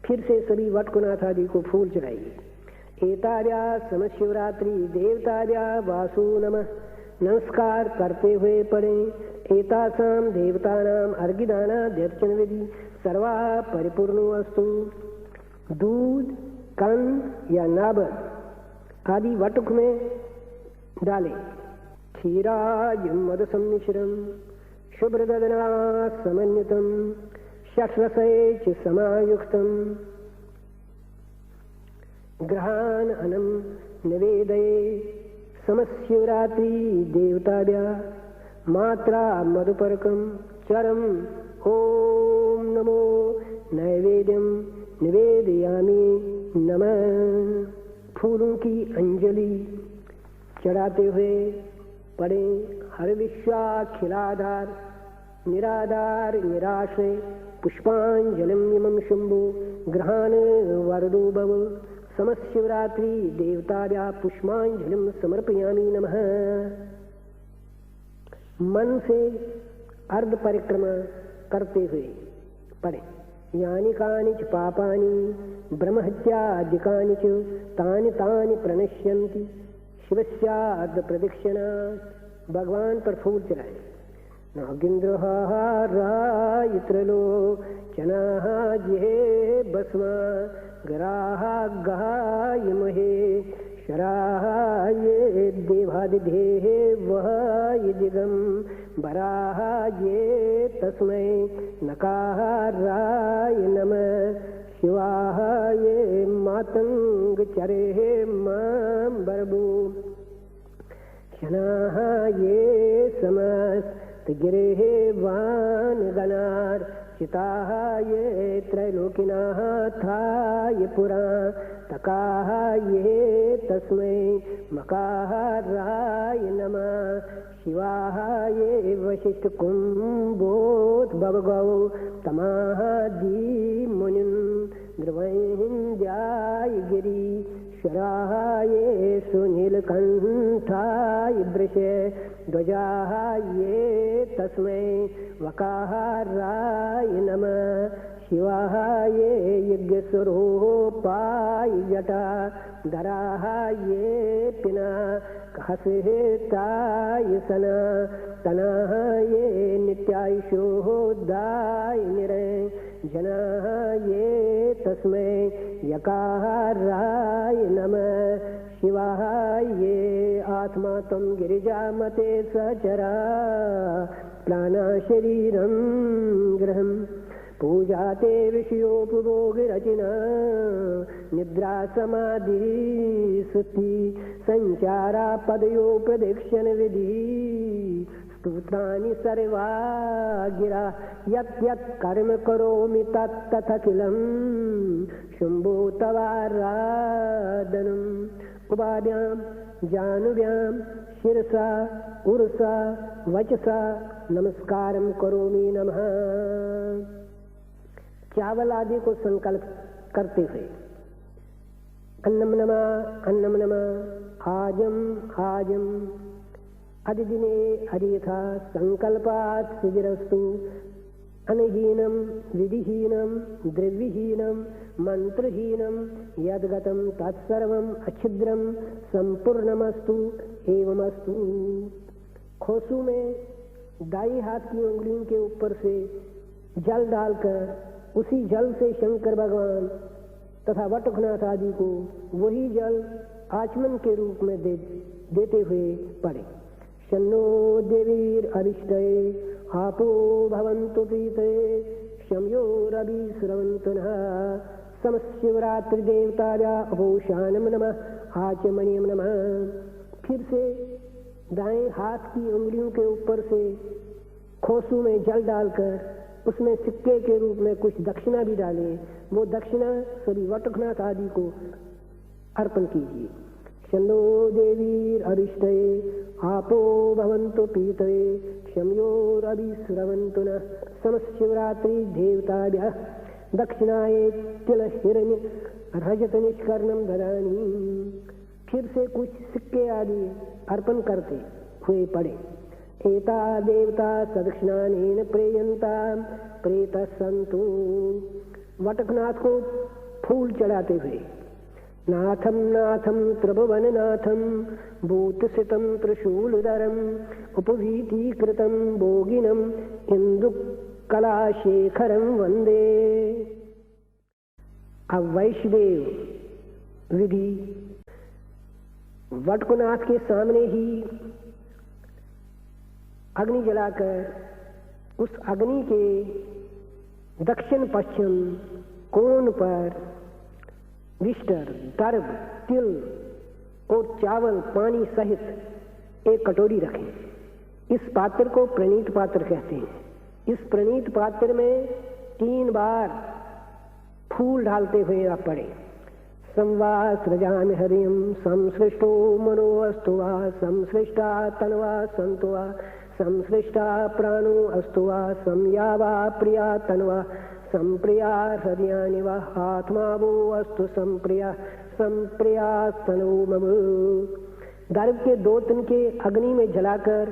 फिर से सभी वटकुनाथ आदि को फूल चढ़ाइए। एताया समशिवरात्रि देवताया वासु नमः। नमस्कार करते हुए पढ़ें एतासां देवतानां अर्घ्यदाना दर्शन विधि सर्वा परिपूर्णो अस्तु। दूध कंद या नाबर आदि वटुक में डालें। क्षीराज मद सम्मिश्रम शुभ्रदना समन्वितम षट्रसैः समायुक्तम ग्रहान अनम निवेदये समशिवरात्रि देवताभ्या मात्रा मधुपर्कम चरम ओम नमो नैवेद्यम निवेदयामि नमः। फूलों की अंजलि चढ़ाते हुए पढ़ें हर विश्वाखिलाधार निराधार निराश्रय पुष्पांजलिं इमं शंभो ग्रहाण वरदो भव। समशिवरात्रि देवताया पुष्पांजलिं समर्पयामि नमः। मन से अर्ध परिक्रमा करते हुए पढ़ें यानि कानि च पापानि ब्रह्महत्यादिकानि च तानि तानि प्रणश्यन्ति शिवस्यार्ध प्रदक्षिणा। भगवान पर फूल चढ़ाएं। नागेन्द्रहारायत्रलोचनाः जिहे भस्मा गराः गहायमहे शराः ये देवादिदेः वह ये दिगंबराः ये तस्मै नकाराय नमः। शिवाः ये मातंगचरेः मां बरबू क्षणाः ये समस्तगिरेः वानगणार्चिताः ये त्रैलोकिनाः थाय पुरा तकाः ये तस्मै मकाराय नमः। शिवाः ये वशिष्ठकुम्भोद्भवगौ तमाः दीमुनिं ध्रुवैन्द्याय गिरीश्वराः ये सुनीलकण्ठाय वृषे ध्वजाः ये तस्मै वकाराय नमः। शिवाः ये यज्ञस्वरूपाय जटा धराः ये पिना कहसिताय सना तनाः ये नित्यायुषोदाय निरे जनाः ये तस्मै यकाराय नमः। शिवाः ये आत्मा त्वं गिरिजामते सचरा प्राणा शरीरं गृहं पूजा ते विषयोपभोगरचना निद्रा समाधि सुति संचारा पदयो प्रदक्षिण विधि स्तोत्राणि सर्वा गिरा यत् यत् कर्म करोमि तत् तथखिलं शुम्भो तवाराधनम् उपाद्यां जाह्नव्यां शिरसा उरसा वचसा नमस्कारं करोमि नमः। चावल आदि को संकल्प करते हुए अन्नम नमः आजम आजम अधिदिने अधियथा संकल्पात् सिद्धिरस्तु अनहीनं विधिहीनं द्रव्यहीनं मंत्रहीनं यद्गतं तत्सर्वं अच्छिद्रं संपूर्णमस्तु एवमस्तु। खोसू में दाई हाथ की उंगलियों के ऊपर से जल डालकर उसी जल से शंकर भगवान तथा वटुकनाथ आदि को वही जल आचमन के रूप में देते हुए पड़े। शन्नो देवीर अरिष्टये आपो भवन्तु प्रीतये शम्योरभि स्रवन्तु नः समशिवरात्रि देवताया अपोषानम नमः आचमनीयम नमः। फिर से दाएं हाथ की उंगलियों के ऊपर से खोसू में जल डालकर उसमें सिक्के के रूप में कुछ दक्षिणा भी डालें। वो दक्षिणा सभी वटुकनाथ आदि को अर्पण कीजिए। शन्नो देवीर अरिष्टये आपो भवन्तु पीतये शम्योरभि स्रवन्तु नः समशिवरात्रि देवताभ्यः दक्षिणाये तिलहिरण्य रजत निष्कर्णं ददामि। फिर से कुछ सिक्के आदि अर्पण करते हुए पड़े। एता देवता सदक्षिणानेन प्रेयन्तां प्रेतः सन्तु। वटकनाथ को फूल चढ़ाते हुए नाथम नाथम त्रिभुवननाथम भूतसितं त्रिशूलधरम उपवीतीकृतं भोगिनम इंदुकलाशेखरं वंदे। अब वैष्णदेव विधि वटकुनाथ के सामने ही अग्नि जलाकर उस अग्नि के दक्षिण पश्चिम कोण पर विस्टर दर्भ तिल और चावल पानी सहित एक कटोरी रखें। इस पात्र को प्रणीत पात्र कहते हैं। इस प्रणीत पात्र में 3 बार फूल डालते हुए आप पढ़े। संवासृजामि हरिं संसृष्टो मनो अस्तु वा संसृष्टा तन्वा सन्तु वा संसृष्टा प्राणो अस्तु वा संयावा प्रिया तन्वा संप्रिया हृदयानि वा आत्मा वो अस्तु संप्रिया संप्रिया तनो मम। दर्भ के 2 तिनके अग्नि में जलाकर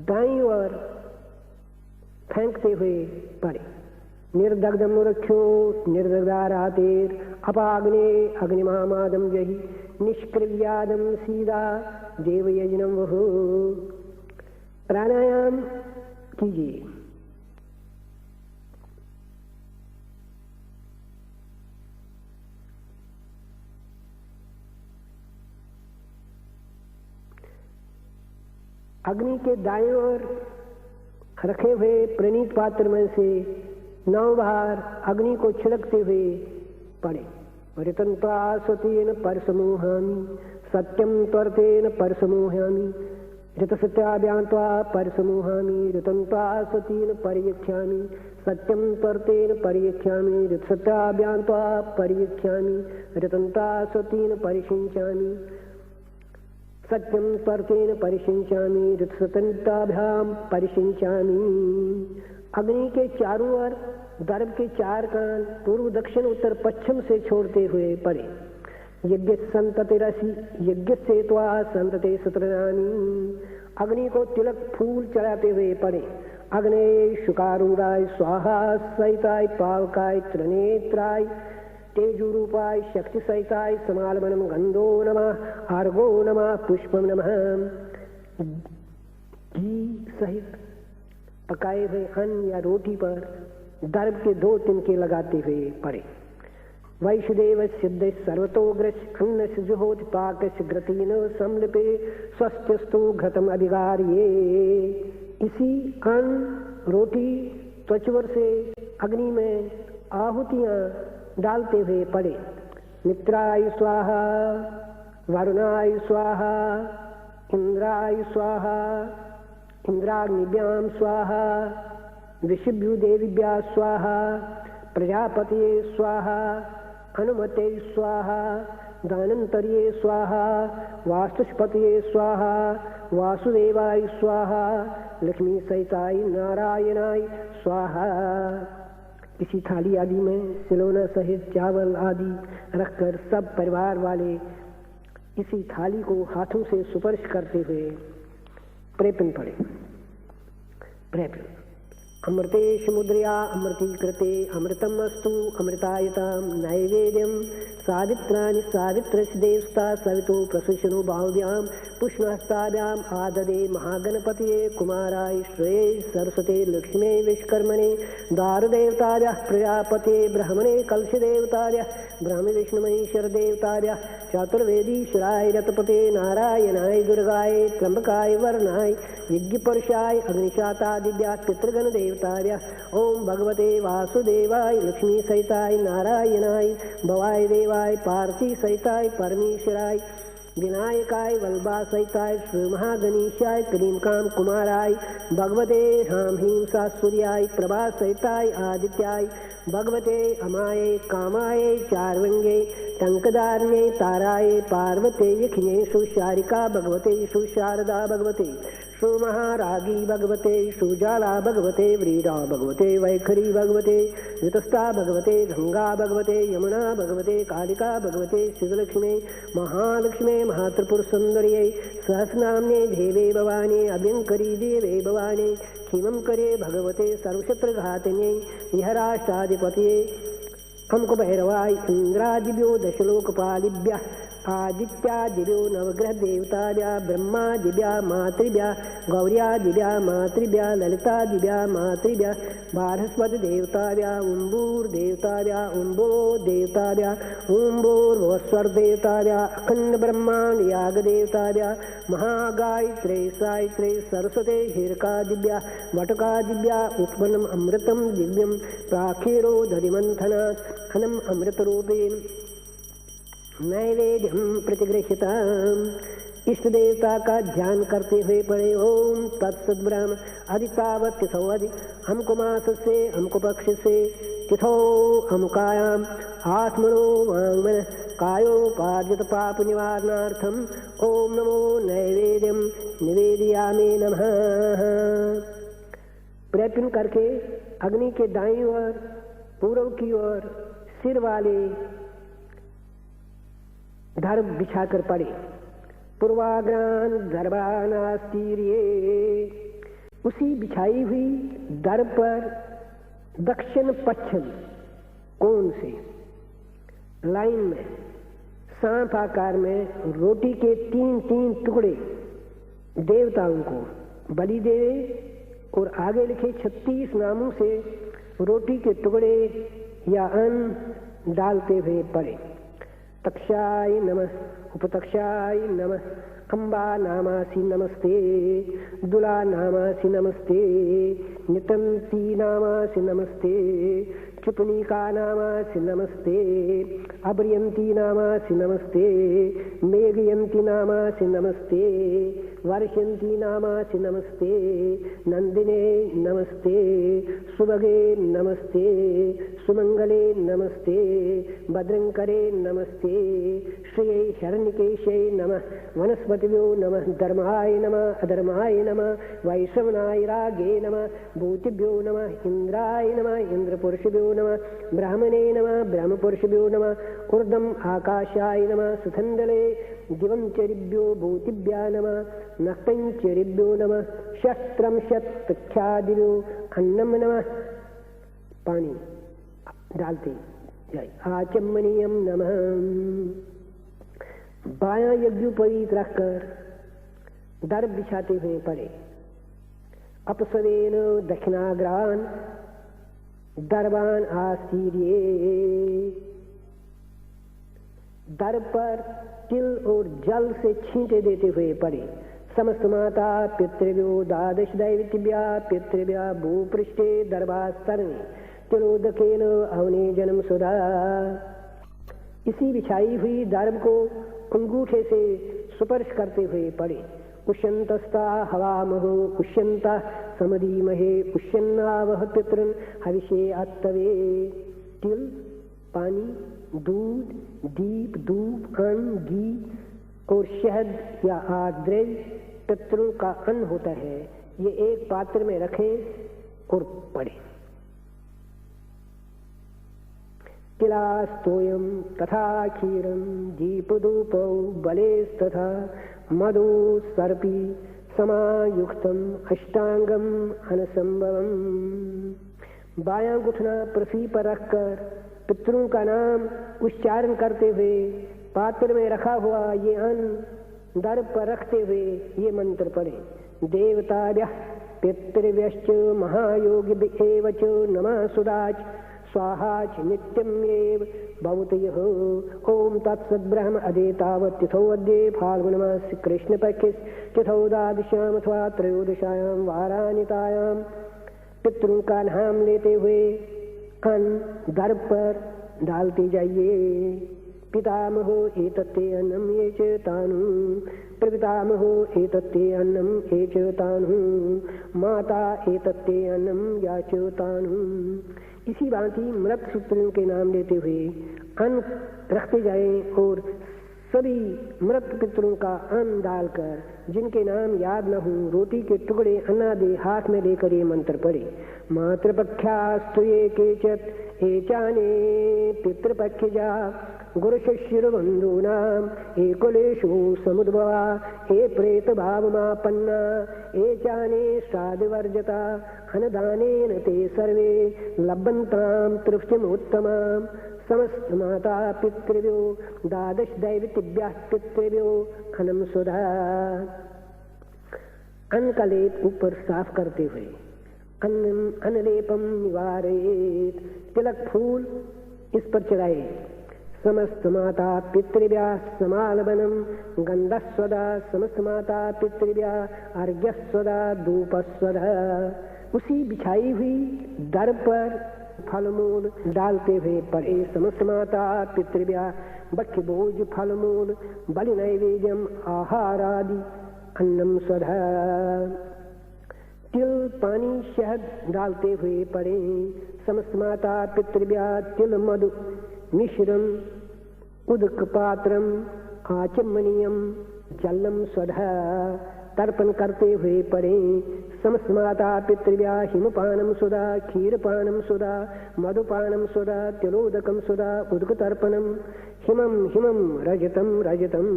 दाईं ओर फेंकते हुए पड़े। निर्दग्धम मुरक्षो निर्दग्धारातेर अपाग्ने अग्निमामादम जहि निष्क्रियादम सीधा देवयजनम वहु। प्राणायाम कीजिए। अग्नि के दाएं ओर रखे हुए प्रणीत पात्र में से 9 बार अग्नि को छिड़कते हुए पड़े। ऋतन्त्वा स्वतेन परसमोहामि सत्यं त्वरतेन परसमोहामि ऋतसत्याभ्यान्त्वा परसमोहामि ऋतन्त्वा स्वतेन परियक्ष्यामि सत्यं त्वरतेन परियक्ष्यामि ऋतसत्याभ्यान्त्वा परियक्ष्यामि ऋतन्त्वा स्वतेन परिशिञ्चामि सत्यं त्वरतेन परिशिञ्चामि ऋतसतन्ताभ्यां परिशिञ्चामि। अग्नि के चारों ओर दर्भ के 4 कान पूर्व दक्षिण उत्तर पश्चिम से छोड़ते हुए पड़े। यज्ञ संततिरसि यज्ञ से त्वा संतते सुतरानी। अग्नि को तिलक फूल चढ़ाते हुए पड़े। अग्ने शुकारूढ़ाय स्वाहा सहिताय पावकाय त्रिनेत्राय तेजोरूपाय शक्ति सहिताय समालमनम गंधो नमः अर्घो नमः पुष्पम नमः। घी सहित पकाए हुए अन्न या रोटी पर दर्भ के 2 तिनके लगाते हुए पड़े। वैष्णदेव सिद्ध सर्वतोग्रश अन्न जुहोति पाक घृतीन समलिपे स्वस्थस्तु घृतम अधिकार्ये। इसी अन्न रोटी त्वचवर से अग्नि में आहुतियां डालते हुए पड़े। मित्राय स्वाहा, वरुणाय स्वाहा, इंद्राय स्वाहा, इंद्राग्निभ्यां स्वाहा, ऋषिभ्यो देवीभ्यः स्वाहा, प्रजापतये स्वाहा, अनुमते स्वाहा, दानंतर्ये स्वाहा, वास्तुष्पतये स्वाहा, वासुदेवाय स्वाहा, लक्ष्मी सहिताय नारायणाय स्वाहा। किसी थाली आदि में सिलोना सहित चावल आदि रखकर सब परिवार वाले इसी थाली को हाथों से स्पर्श करते हुए प्रेपन पड़े। प्रेपन अमृतेश मुद्रया अमृतीकृते अमृतम अस्तु अमृतायताम नैवेद्यम सावित्राणि सावित्रदेवस्ता सवितो प्रसुषणु बाहुव्यां पुष्पहस्ताभ्याम आददे महागणपतये कुमाराय श्रेय सरस्वते लक्ष्मी विश्वकर्मणे दारुदेवताभ्यः प्रजापते ब्राह्मणे कलशदेवताभ्यः ब्राह्मी विष्णुमणीश्वर देवताभ्यः चतुर्वेदीश्वराय रतपते नारायणाय दुर्गाय त्र्यंबकाय वरणाय यज्ञपुरुषाय अग्निशातादिभ्यः पितृगण देवताभ्यः ओम भगवते वासुदेवाय लक्ष्मी सहिताय नारायणाय भवाय देवाय पार्थी सहिताय परमेश्वराय विनायकाय वल्लभा सहिताय श्री महागणेशाय क्रीम काम कुमाराय भगवते हाम हीम सा सूर्याय प्रभा सहिताय आदित्याय भगवते अमाये कामाये चारवंगे टंकदारण्ये ताराये पार्वते यखिने सुशारिका भगवते सुशारदा भगवते सुमहारागी भगवते सुजाला भगवते व्रीडा भगवते वैखरी भगवते युतस्ता भगवते गंगा भगवते यमुना भगवते कालिका भगवते शिवलक्ष्मी महालक्ष्मी महात्रिपुर सुंदर्यै सहस्रनाम्ने देवे भवानी अभ्यंकरी देवे भवानी क्षीमं करे भगवते सर्वशत्रुघातिन्यै इहराष्ट्राधिपतये हमको भैरवाय इंद्रादिभ्यो दशलोकपालिभ्यः आदित्यादिभ्यो नवग्रह देवताभ्यः ब्रह्मादिभ्यः मातृभ्यः गौर्यादिभ्यः मातृभ्यः ललितादिभ्यः मातृभ्यः बृहस्पति देवताभ्यः उम्बूर देवताभ्यः उम्बो देवताभ्यः उम्बूर्वस्वर देवताभ्यः अखंड ब्रह्मांड याग देवताभ्यः महागायत्रे सायत्रे सरस्वते हीरकादिभ्यः वटकादिभ्यः उत्पन्नम अमृतम दिव्यम प्राखीरो दधिमंथनात् अनम अमृतरूपेण नैवेद्यम प्रतिगृह्यताम्। इष्ट देवता का ध्यान करते हुए पड़े। ओम तत्सद ब्रह्म अधितावत तिथौ अधि हमको मास से हमको पक्ष से तिथौ अमुकायाम आत्मनो वांगमन कायोपार्जित पाप निवारणार्थम ओम नमो नैवेद्यम निवेदयामि नमः। प्रयत्न करके अग्नि के दाईं ओर पूर्व की ओर सिर वाले दर्भ बिछाकर पड़े। पूर्वाग्रान दर्भानास्तीर्ये उसी बिछाई हुई दर्भ पर दक्षिण पश्चिम कोण से लाइन में सांप आकार में रोटी के तीन तीन टुकड़े देवताओं को बलि देवे और आगे लिखे 36 नामों से रोटी के टुकड़े या अन्न डालते हुए पड़े। तक्षाय नमः, उपतक्षाय नमः, अम्बा नामासि नमस्ते, दुला नामासि नमस्ते, नितंती नामासि नमस्ते, क्षिपणिका नामासि नमस्ते, अभ्रयंती नामासि नमस्ते, मेघयंती नामासि नमस्ते, वर्षयंती नामासि नमस्ते, नंदिने नमस्ते, सुभगे नमस्ते, सुमंगले नमस्ते, भद्रंकरे नमस्ते, श्रिये शरण्यकेशे नमः, वनस्पतिभ्यो नमः, धर्माय नमः, अधर्माय नमः, वैश्रवणाय रागे नमः, भूतिभ्यो नमः, इंद्राय नमः, इंद्रपुरुषभ्यो नमः, ब्राह्मणे नमः, ब्रह्मपुरुषभ्यो नमः, ऊर्ध्वम् आकाशाय नमः, सुथंडले दिवंचरिभ्यो भूतिभ्या नमः, नक्तंचरिभ्यो नमः, शस्त्रं शतख्यादिभ्यो अन्नम नमः। पानी डालते जाए। आचमनीयम नमः। बायां यज्ञोपवीत रखकर दर्भ बिछाते हुए पड़े। अपसवेन दक्षिणाग्रान दर्बान आस्तीर्ये दर्भ पर तिल और जल से छींटे देते हुए पड़े। समस्त माता पितृभ्यो द्वादश दैवतिभ्या पितृभ्या भूपृष्ठे दर्भास्तरणे तिलोदकेन अवने जन्म सुधा। इसी बिछाई हुई दर्भ को अंगूठे से स्पर्श करते हुए पड़े। उष्यन्तस्ता हवामहो उष्यन्तः समधीमहे उष्यन्नावह पितृन् हविषे अत्तवे। तिल, पानी, दूध, दीप, धूप, अन्न, घी और शहद या आद्रव्य पितरों का अन्न होता है। ये एक पात्र में रखें और पड़े। तिलास्तोयम तथा क्षीरम दीपधूपौ बलेस्तथा मधु सर्पी समायुक्तम अष्टांगम अनसंभवम। बायां घुटना पृथ्वी पर रखकर पितरों का नाम उच्चारण करते हुए पात्र में रखा हुआ ये अन्न दर्भ पर रखते हुए ये मंत्र पढ़े। देवताभ्यः पितृभ्यश्च महायोगिभ्येव च नमः सुदाच स्वाहाच नित्यम् एव भवतयः। ओम तत्सत् ब्रह्म अदेतावत् तिथौ अद्य फाल्गुनमास्य कृष्णपक्षस्य तिथौ द्वादश्याम् अथवा त्रयोदश्यां वाराणितायां पितरों का नाम लेते हुए अन्न दर्भ पर डालते जाइए। पितामहो एतत्ते अन्नम ये च तानु प्रपितामहो एतत्ते अन्नम ये च तानु माता एतत्ते अन्नम या च तानु। इसी भांति मृत सूत्रों के नाम लेते हुए अन्न रखते जाएं और सभी मृत पितरों का अन्न डालकर जिनके नाम याद न हो रोटी के टुकड़े अन्नादि हाथ में लेकर ये मंत्र पढ़े। मातृपक्षास्तु ये केचित् एचाने पितृपक्षजा गुरुशिष्यबन्धूनाम् एकुलेषु समुद्भवा ए प्रेतभावमापन्ना एचाने श्राद्धवर्जता अन्नदानेन ते सर्वे लभन्तां तृप्तिमुत्तमाम्। समस्त माता पितृभ्यो द्वादश दैवतिभ्यः पितृभ्यो अन्नं सुधा। अन्न का लेप ऊपर साफ करते हुए अनलेपम निवारेत। तिलक फूल इस पर चढ़ाए। समस्त माता पितृभ्यः समालबनम गंधस्वदा समस्त माता पितृभ्यः अर्घ्यस्वदा धूपस्वदा। उसी बिछाई हुई दर्भ पर फलमूल डालते हुए पड़े। समस्त माता पितृभ्यः भक्ष्यभोज फलमूल बलि नैवेद्यम आहारादि अन्नम स्वधा। तिल, पानी, शहद डालते हुए पड़े। समस्त माता पितृभ्यः तिल मधु मिश्रम उदक पात्रम आचमनीयम जलम स्वधा तर्पण करते हुए पड़े। समस्त माता पितृभ्यः हिमपानम सुधा क्षीरपानम सुधा मधुपानम सुधा तिलोदकम सुधा उदक तर्पणम हिमम हिमम रजतम रजतम।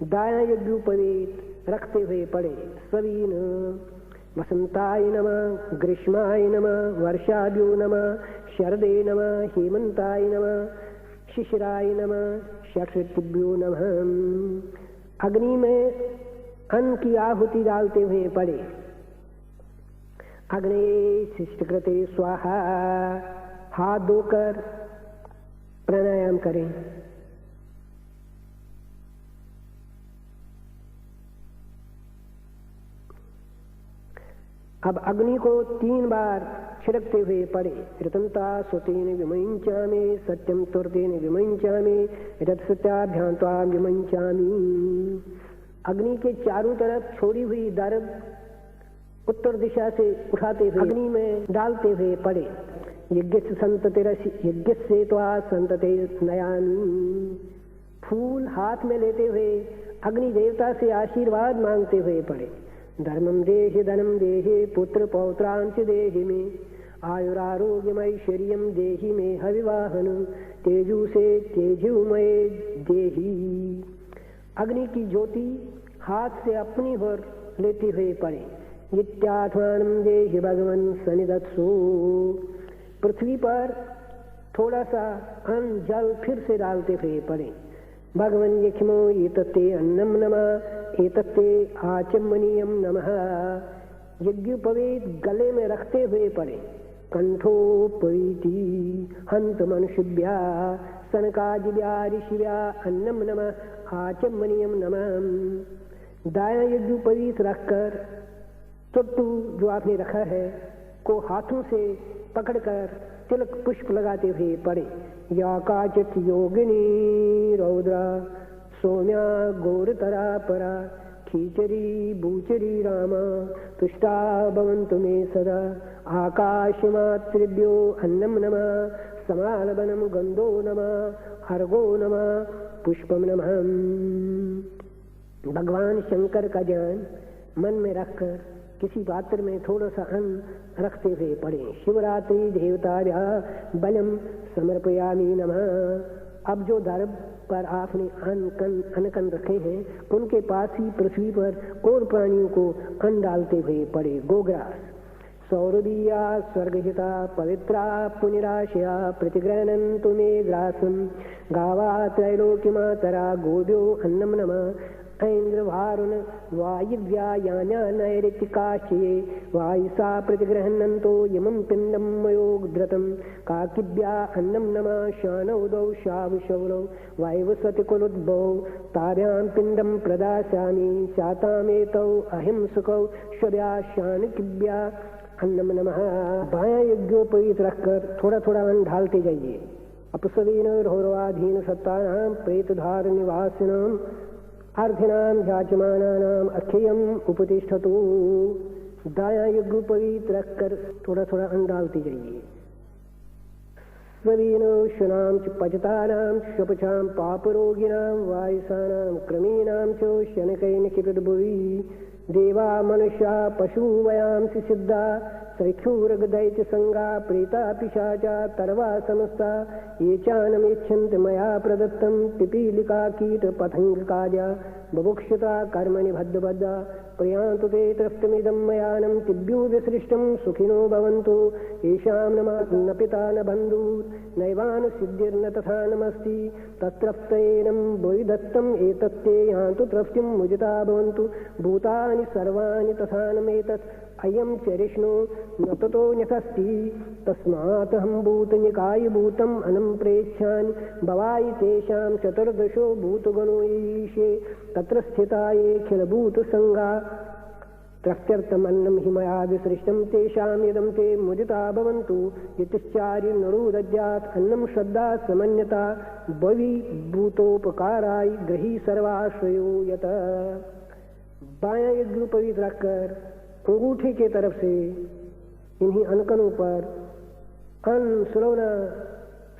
दाया यज्ञोपवीत रखते हुए पड़े। सभी न वसंताय नमः ग्रीष्माय नमः वर्षाभ्यो नमः शरदे नमः हेमंताय नमः शिशिराय नमः षट्ऋतुभ्यो नमः। अग्नि में अन्न की आहुति डालते हुए पड़े। अग्नि शिष्टकृते स्वाहा। हाथ धोकर प्राणायाम करें। अब अग्नि को 3 बार छिड़कते हुए पड़े। ऋतंता स्वतेन विमंचामि सत्यम तुर्तेन विमंचामि रथ सत्याभ्यांत्वाम विमंचामि। अग्नि के चारों तरफ छोड़ी हुई दर्भ उत्तर दिशा से उठाते हुए अग्नि में डालते हुए पड़े। यज्ञस्य संततिरसि यज्ञस्य त्वा संतते नयामि। फूल हाथ में लेते हुए अग्नि देवता से आशीर्वाद मांगते हुए पड़े। धर्मम देहि धनम देहि पुत्र पौत्रांच देहि मे आयुरारोग्यमैश्वर्यम देहि मे हविवाहन तेजु से तेजुमय देहि। अग्नि की ज्योति हाथ से अपनी ओर लेते हुए पड़े। नित्याध्वानम देहि भगवन् सनिधत्सु। पृथ्वी पर थोड़ा सा अन्न जल फिर से डालते हुए पड़े। भगवन् यक्षमो एतत्ते अन्नम नमः एतत्ते आचमनीयम नमः। यज्ञोपवीत गले में रखते हुए पड़े। कंठोपरीति हंत मनुष्यभ्या सनकादिव्या ऋषिव्या अन्नम नमः आचमनीयम नमः। दायां यज्ञोपवीत रखकर चट्टू जो आपने रखा है को हाथों से पकड़कर तिलक पुष्प लगाते हुए पड़े। या काचित योगिनी रौद्रा सौम्या गौरतरा परा खीचरी बूचरी रामा तुष्टा भवन्तु मे सदा। आकाशमातृभ्यो अन्नम नमः समालबनम गंधो नमः अर्घो नमः पुष्पम नमः। भगवान शंकर का ज्ञान मन में रखकर किसी पात्र में थोड़ा सा अन्न रखते हुए पड़े। शिवरात्रि देवताभ्या बलम समर्पयामि नमः। अब जो दर्भ पर आपने अन्न रखे हैं उनके पास ही पृथ्वी पर और प्राणियों को अन्न डालते हुए पड़े। गोग्रास सौरभीया स्वर्गहिता पवित्रा पुनिराशया प्रतिगृह्णन्तु मे ग्रासम। गावा त्रैलोक्यमातरा गोभ्यो अन्नम नमः। ऐन्द्रवारुण वायुव्यायान्या नैऋतिकाश्चये वायुसा प्रतिगृह्णन्तो यमं पिण्डं मयोद्धृतं। काकिभ्या अन्नं नमः शानौदौ शावशौरौ वायुवसतिकुलोद्भवौ ताभ्यां पिण्डं प्रदास्यामि शातामेतौ अहिंसकौ श्वभ्या शानकिभ्या अन्नम नमः। बायां यज्ञोपवीत रखकर थोड़ा थोड़ा अन्न ढालते जाइए। अपसवीन रौरवाधीन सत्तानां प्रेतधार निवासिनां अर्थिनां ध्याचमानानां अक्षयम उपतिष्ठतु। दायां यज्ञोपवीत रखकर थोड़ा थोड़ा अन्न डालते जाइए। स्ववीनो शुनां च पचतानां स्वपचां पापरोगिणां वायुसानां क्रमीणां च शनकैः निक्षिपद्भुवि। देवा मनुष्या पशु वयांसि सिद्धा सैक्षूरगदैत्य संगा प्रेता पिशाचा तरवा समस्ता ये चानमिच्छन्ति मया प्रदत्तं पिपीलिका कीट पतंगकाजा बुभुक्षिता कर्मणि बद्धबद्धा प्रयान्तु ते तृप्तमिदं मयानं तिभ्यो विसृष्टं सुखिनो भवन्तु। येषां न पिता न बन्धुर्नैवानुसिद्धिर्न तथा नमस्ति तत्रप्तैनं भुवि दत्तम् एतत्ते यान्तु तृप्तिं मुजिता भवन्तु। भूतानि सर्वाणि तथा नमेतत् अयं चरिष्णु न ततो न्यसस्ति तस्मात् भूतनिकायभूतम् अनं प्रेक्ष्यामि भवाय तेषां चतुर्दशो भूतगणो ईशे तत्र स्थिता येऽखिलभूतसङ्गा त्रस्त्यर्थमन्नं हि मया विसृष्टं तेषां यदं ते मुदिता भवन्तु। यतिश्चार्य नरो दद्यात् अन्नं श्रद्धा समन्यता भवि भूतोपकाराय गृही सर्वाश्रयो यत। बायां यज्ञोपवीत रखकर अंगूठे के तरफ से इन्हीं अनकनों पर अन्न सुलवना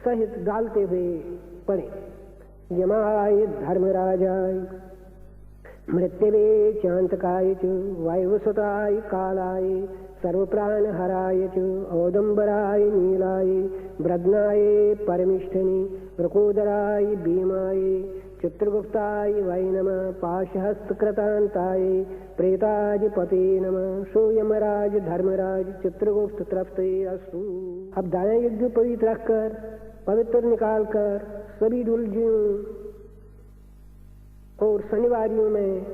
सहित डालते हुए पड़े। यमाय धर्मराजाय मृत्यवे चांतकाय च वायुवसताय कालाय सर्वप्राणहराय च औदंबराय नीलाय ब्रध्नाय परमिष्ठनि वृकोदराय भीमाय चित्रगुप्ताय वै नमः। पाशहस्तकृतान्ताय प्रेताधिपते नमः। सो यमराज धर्मराज चित्रगुप्त तृप्ते अस्तु। अब दायां यज्ञोपवीत रखकर पवित्र निकालकर सभी डुलजियों और शनिवारियों में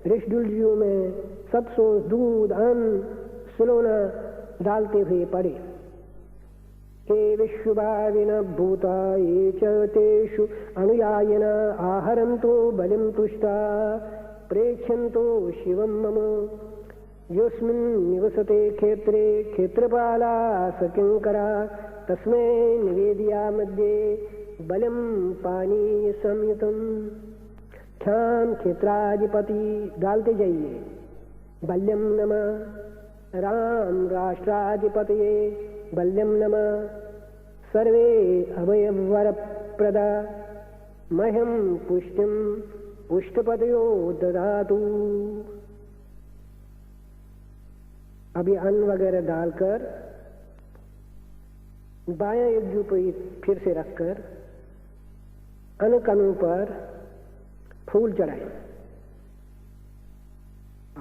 ऋषडुलजियों में सबसो दूध अन्न सुलोना डालते हुए पड़े। हे विश्वभाविन भूता ये च तेषु अनुयायिन आहरन्तो बलिं तुष्टा प्रेक्ष्यन्तो शिवं मम। यस्मिन् निवसते क्षेत्रे क्षेत्रपाला सकिंकरा तस्मै निवेदया मध्ये बलिं पानीय संयुतम्। ख्याम क्षेत्राधिपति डालते जाइए। बल्यम नमः। राम राष्ट्राधिपतये बल्यम नमः। सर्वे अभयवरप्रदा मह्यं पुष्टिं पुष्टपदयो ददातु। अभी अन्न वगैरह डालकर बायां यज्ञोपवीत फिर से रखकर अन्न कणों पर फूल चढ़ाए।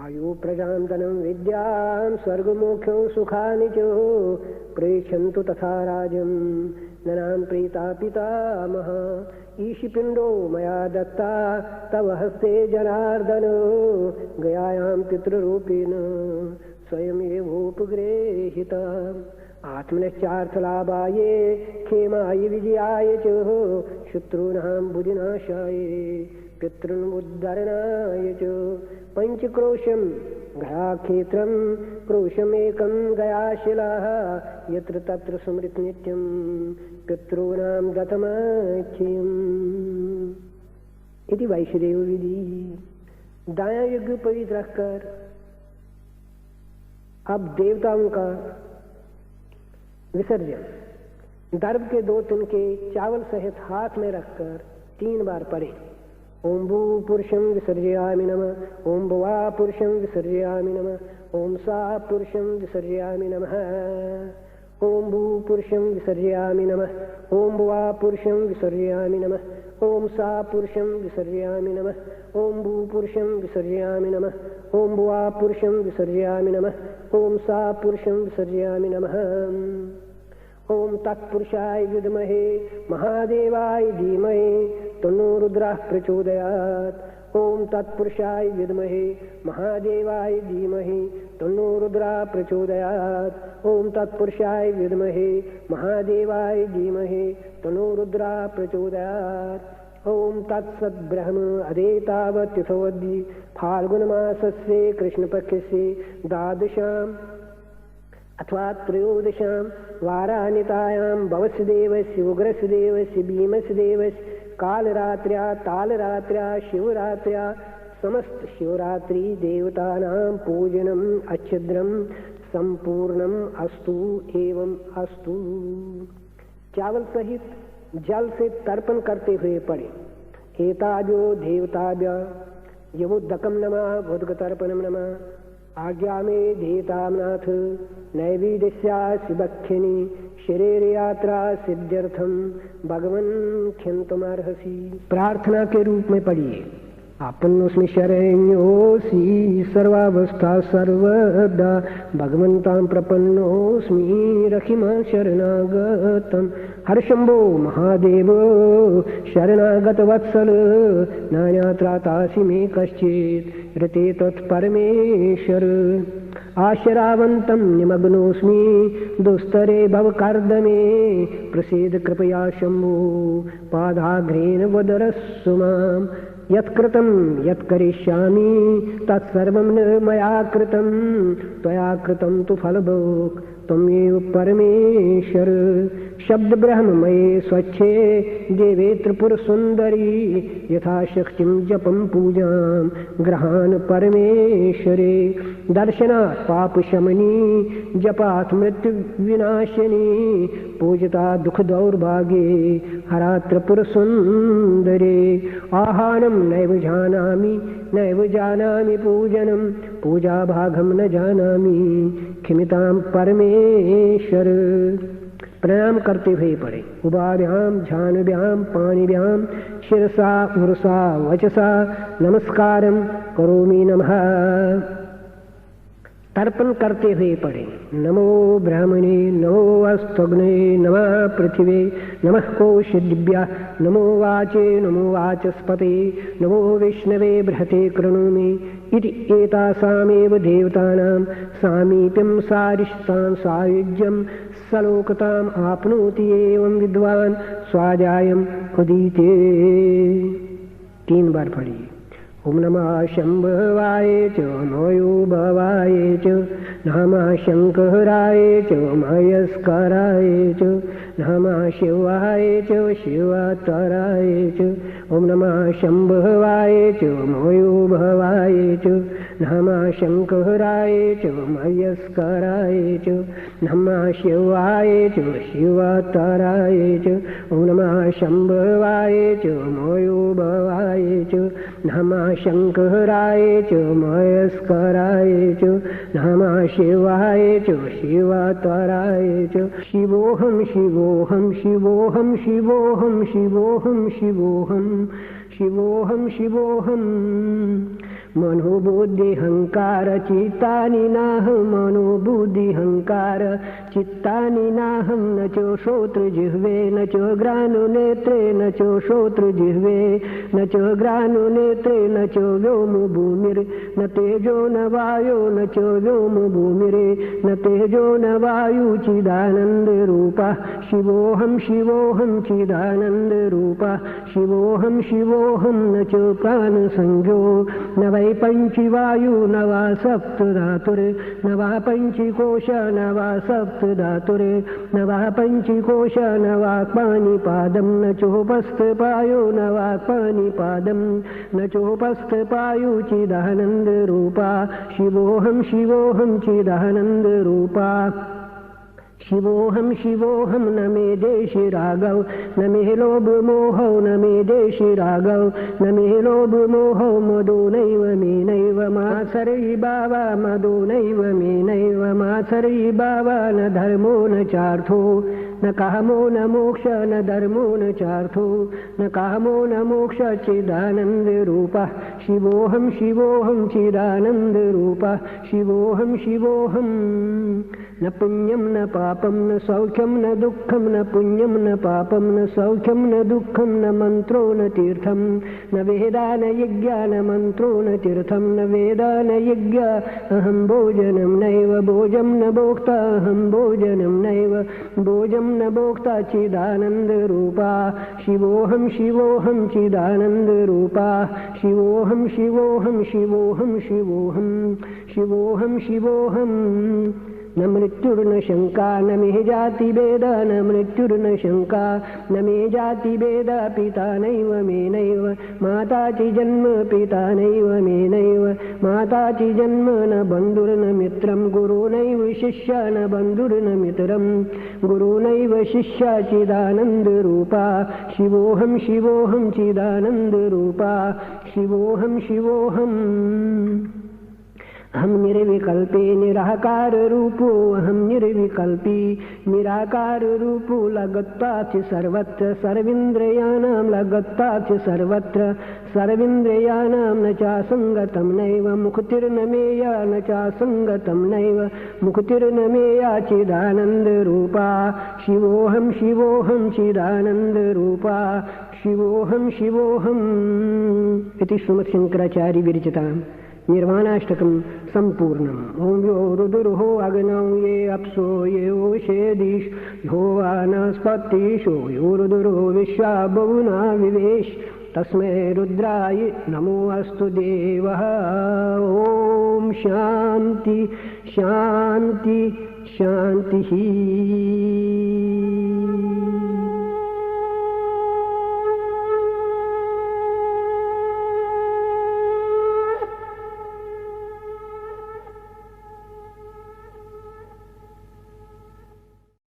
आयु प्रजां धनं विद्यां स्वर्गमोक्षं सुखानि च प्रेक्षन्तु तथा राजं ननां प्रीता पितामह। ईशिपिंडो मया दत्ता तव हस्ते जनार्दन गयायां पितृरूपेण स्वयमेवोपगृहीता। आत्मनिश्चार्थलाभाये क्षेमाय विजयाय च शत्रूणां बुद्धिनाशाय पितॄनुद्धरणाय च पंचक्रोशं गयाक्षेत्रं क्रोशमेकं गयाशिलाः यत्र तत्र स्मृत नित्यं पितॄणां दत्तमाख्यम् इति वैष्णदेव विधि। दायां यज्ञ पवित्र रखकर अब देवताओं का विसर्जन दर्भ के 2 तिनके चावल सहित हाथ में रखकर 3 बार पढ़े। ओम भू पुरुषं विसर्जयामि नमः, ओम भुवा पुरुषं विसर्जयामि नमः, ओम सा पुरुषं विसर्जयामि नमः, ओम भू पुरुषं विसर्जयामि नमः, ओम भुवा पुरुषं विसर्जयामि नमः, ओम सा पुरुषं विसर्जयामि नमः, ओम भू पुरुषं विसर्जयामि नमः, ओम भुवा पुरुषं विसर्जयामि नमः, ओम सा पुरुषं विसर्जयामि नमः। ओम तत्पुरुषाय विद्महे महादेवाय धीमहि तन्नो रुद्रः प्रचोदयात्। ओम तत्पुरुषाय विद्महे महादेवाय धीमहि तन्नो रुद्रः प्रचोदयात्। ओम तत्पुरुषाय विद्महे महादेवाय धीमहि तन्नो रुद्रः प्रचोदयात्। ओम तत्सद्ब्रह्म अदेतावतिथोऽद्य फाल्गुनमासस्य कृष्णपक्षस्य द्वादशाम् अथवा त्रयोदशां वारानितायां भवस्य देवस्य उग्रस्य देवस्य भीमस्य देवस्य कालरात्र्या तालरात्र्या शिवरात्र्या समस्त शिवरात्रि देवतानां पूजनम् अच्छिद्रं संपूर्णम् अस्तु एवं अस्तु। चावल सहित जल से तर्पण करते हुए पढ़े। एताजो देवताभ्य यमुद्दकं नमः भुद्गतर्पणं नमः आज्ञा में धेतामनाथ नैवेद्यस्यासि भक्षिणी शरीर यात्रा सिद्ध्यर्थम भगवन् क्षन्तुमर्हसि। प्रार्थना के रूप में पढ़िए। आपन्नोस्मि शरण्योऽसि सर्वावस्था सर्वदा भगवन्तां प्रपन्नोऽस्मि रक्षिमः शरणागतम्। हर शंभो महादेव शरणागतवत्सल नान्यत्रातासि मे कश्चित् ऋते तत्परमेश्वर। आशरावन्तं निमग्नोऽस्मि दुस्तरे भवकर्दमे प्रसीद कृपया शंभो पादाग्रेण वदरस्सु माम्। यत्कृतं यत्करिष्यामि तत्सर्वं न मया कृतं त्वया कृतं तु फलभोक् त्वमेव परमेश्वर। शब्द ब्रह्ममये स्वच्छे देवे त्रिपुरसुन्दरी यथाशक्तिं जपं पूजां ग्रहान् परमेश्वरे। दर्शनात् पापशमनी जपात् मृत्युविनाशिनी पूजिता दुख दौर्भाग्ये हरा त्रिपुरसुन्दरे। आहानं नैव जानामि पूजनं पूजाभागं न जानामि क्षम्यतां परमेश्वर। प्रणाम करते हुए पढ़े। उभाभ्याम झानुभ्याम पाणिभ्यां शिरसा उरसा वचसा नमस्कारं करोमि नमः। तर्पण करते हुए पढ़े। नमो ब्राह्मणे नमो अस्तग्ने नमः पृथिवे नमः कोशदिव्या नमो वाचे नमो वाचस्पते नमो विष्णवे बृहते कृणोमि इति एतासामेव देवतानां सामीप्यं सारिष्टां सायुज्यं सलोकताम् आपनोति एवं विद्वान् स्वाध्यायम् उदीते। 3 बार पढ़िए। ओम नमः शंभवाय च नमो भवाय च नमः शंकराय च मयस्कराय च नमः शिवाय च शिवतराय च। ओम नमः शंभवाय च नमो भवाय च नमः शंकराय च मयस्कराय च नमः शिवाय च शिवतराय च। ओम नमः शंभवाय च नमो भवाय च नमः शंकराय च मयस्कराय च नमः शिवाय च शिवतराय च। शिवोऽहं शिवोऽहं शिवोऽहं शिवोऽहं शिवोऽहं शिवोऽहं शिवोऽहं शिवोऽहं मनोबुद्धिहंकार चित्तानि नाहं मनोबुद्धिहंकार चित्तानि नाहं न चो श्रोत्रजिह्वे न चो घ्राणनेत्रे न चो श्रोत्रजिह्वे न चो घ्राणनेत्रे न चो व्योम भूमिर् न तेजो न वायो न चो व्योम भूमिरे न तेजो न वायु चिदानंद रूपा शिवोहम शिवोहम चिदानंद रूपा शिवोहम शिवोहम न चो प्राण संज्ञो न वै पंचवायु न वा सप्त धातुरे न वा पंचकोश न वा सप्त धातुरे न वा पंचकोश न वा पाणिपादं न चोपस्थ पायो न वा पाणिपादं न चोपस्थ पायु चिदानंद रूपा शिवोहम शिवोहम चिदानंद रूपा शिवोहम शिवोहम न मे देशि रागव न मे लोभ मोहौ न मे देशि रागव न मे लोभ मोहौ मदो नैव मे नैव मात्सर्यि भावा मदो नैव मे नैव मात्सर्यि भावा न धर्मो न चार्थो न कामो न मोक्ष न धर्मो न चार्थो न कामो न मोक्ष चिदानंद रूपा शिवोहम शिवोहम चिदानंद रूपा शिवोहम शिवोहम न पुण्यम न पापम न सौख्यम न दुःखम न पुण्यम न पापम न सौख्यम न दुःखम न मंत्रो न तीर्थम न वेदा न यज्ञ न मंत्रो न तीर्थम न वेदा न यज्ञ अहम भोजनम नैव भोजम न भोक्ता अहम भोजनम नैव भोजम न भोक्ता चिदानंद रूपा शिवोहम शिवोहम चिदानंद रूपा शिवोहम शिवोहम शिवोहम शिवोहम शिवोहम शिवोहम न मृत्युर्न शंका न मे जाति भेद न मृत्युर्न शंका न मे जाति भेद पिता नैव मे नैव माता च जन्म पिता नैव मे नैव माता च जन्म न बन्धुर्न मित्रं गुरु नैव शिष्य न बन्धुर्न मित्रं गुरु नैव शिष्य चिदानंद रूपा शिवोहम शिवोहम चिदानंद रूपा शिवोहम शिवोहम हम निर्विकल्पे निराकार रूपो अहम निर्विकल्पी निराकार रूपो लगत्वाच सर्वत्र सर्वेन्द्रियाणां लगत्वाच सर्वत्र सर्वेन्द्रियाणां न चासंगतं नैव मुक्तिर्न मेया न चासंगतं नैव मुक्तिर्न मेया चिदानंद रूपा शिवोहम शिवोहम चिदानंद रूपा शिवोहम शिवोहम इति श्रीमद् शंकराचार्य विरचितां निर्वाणाष्टकं संपूर्णम्। ओम यो रुद्रो अग्नौ ये अप्सो ये ओषेदिश यो वानस्पतिषो यो रुद्रो विश्वा बहुना विवेश तस्मै रुद्राय नमो अस्तु देवः। ओम शांति शांति शांति।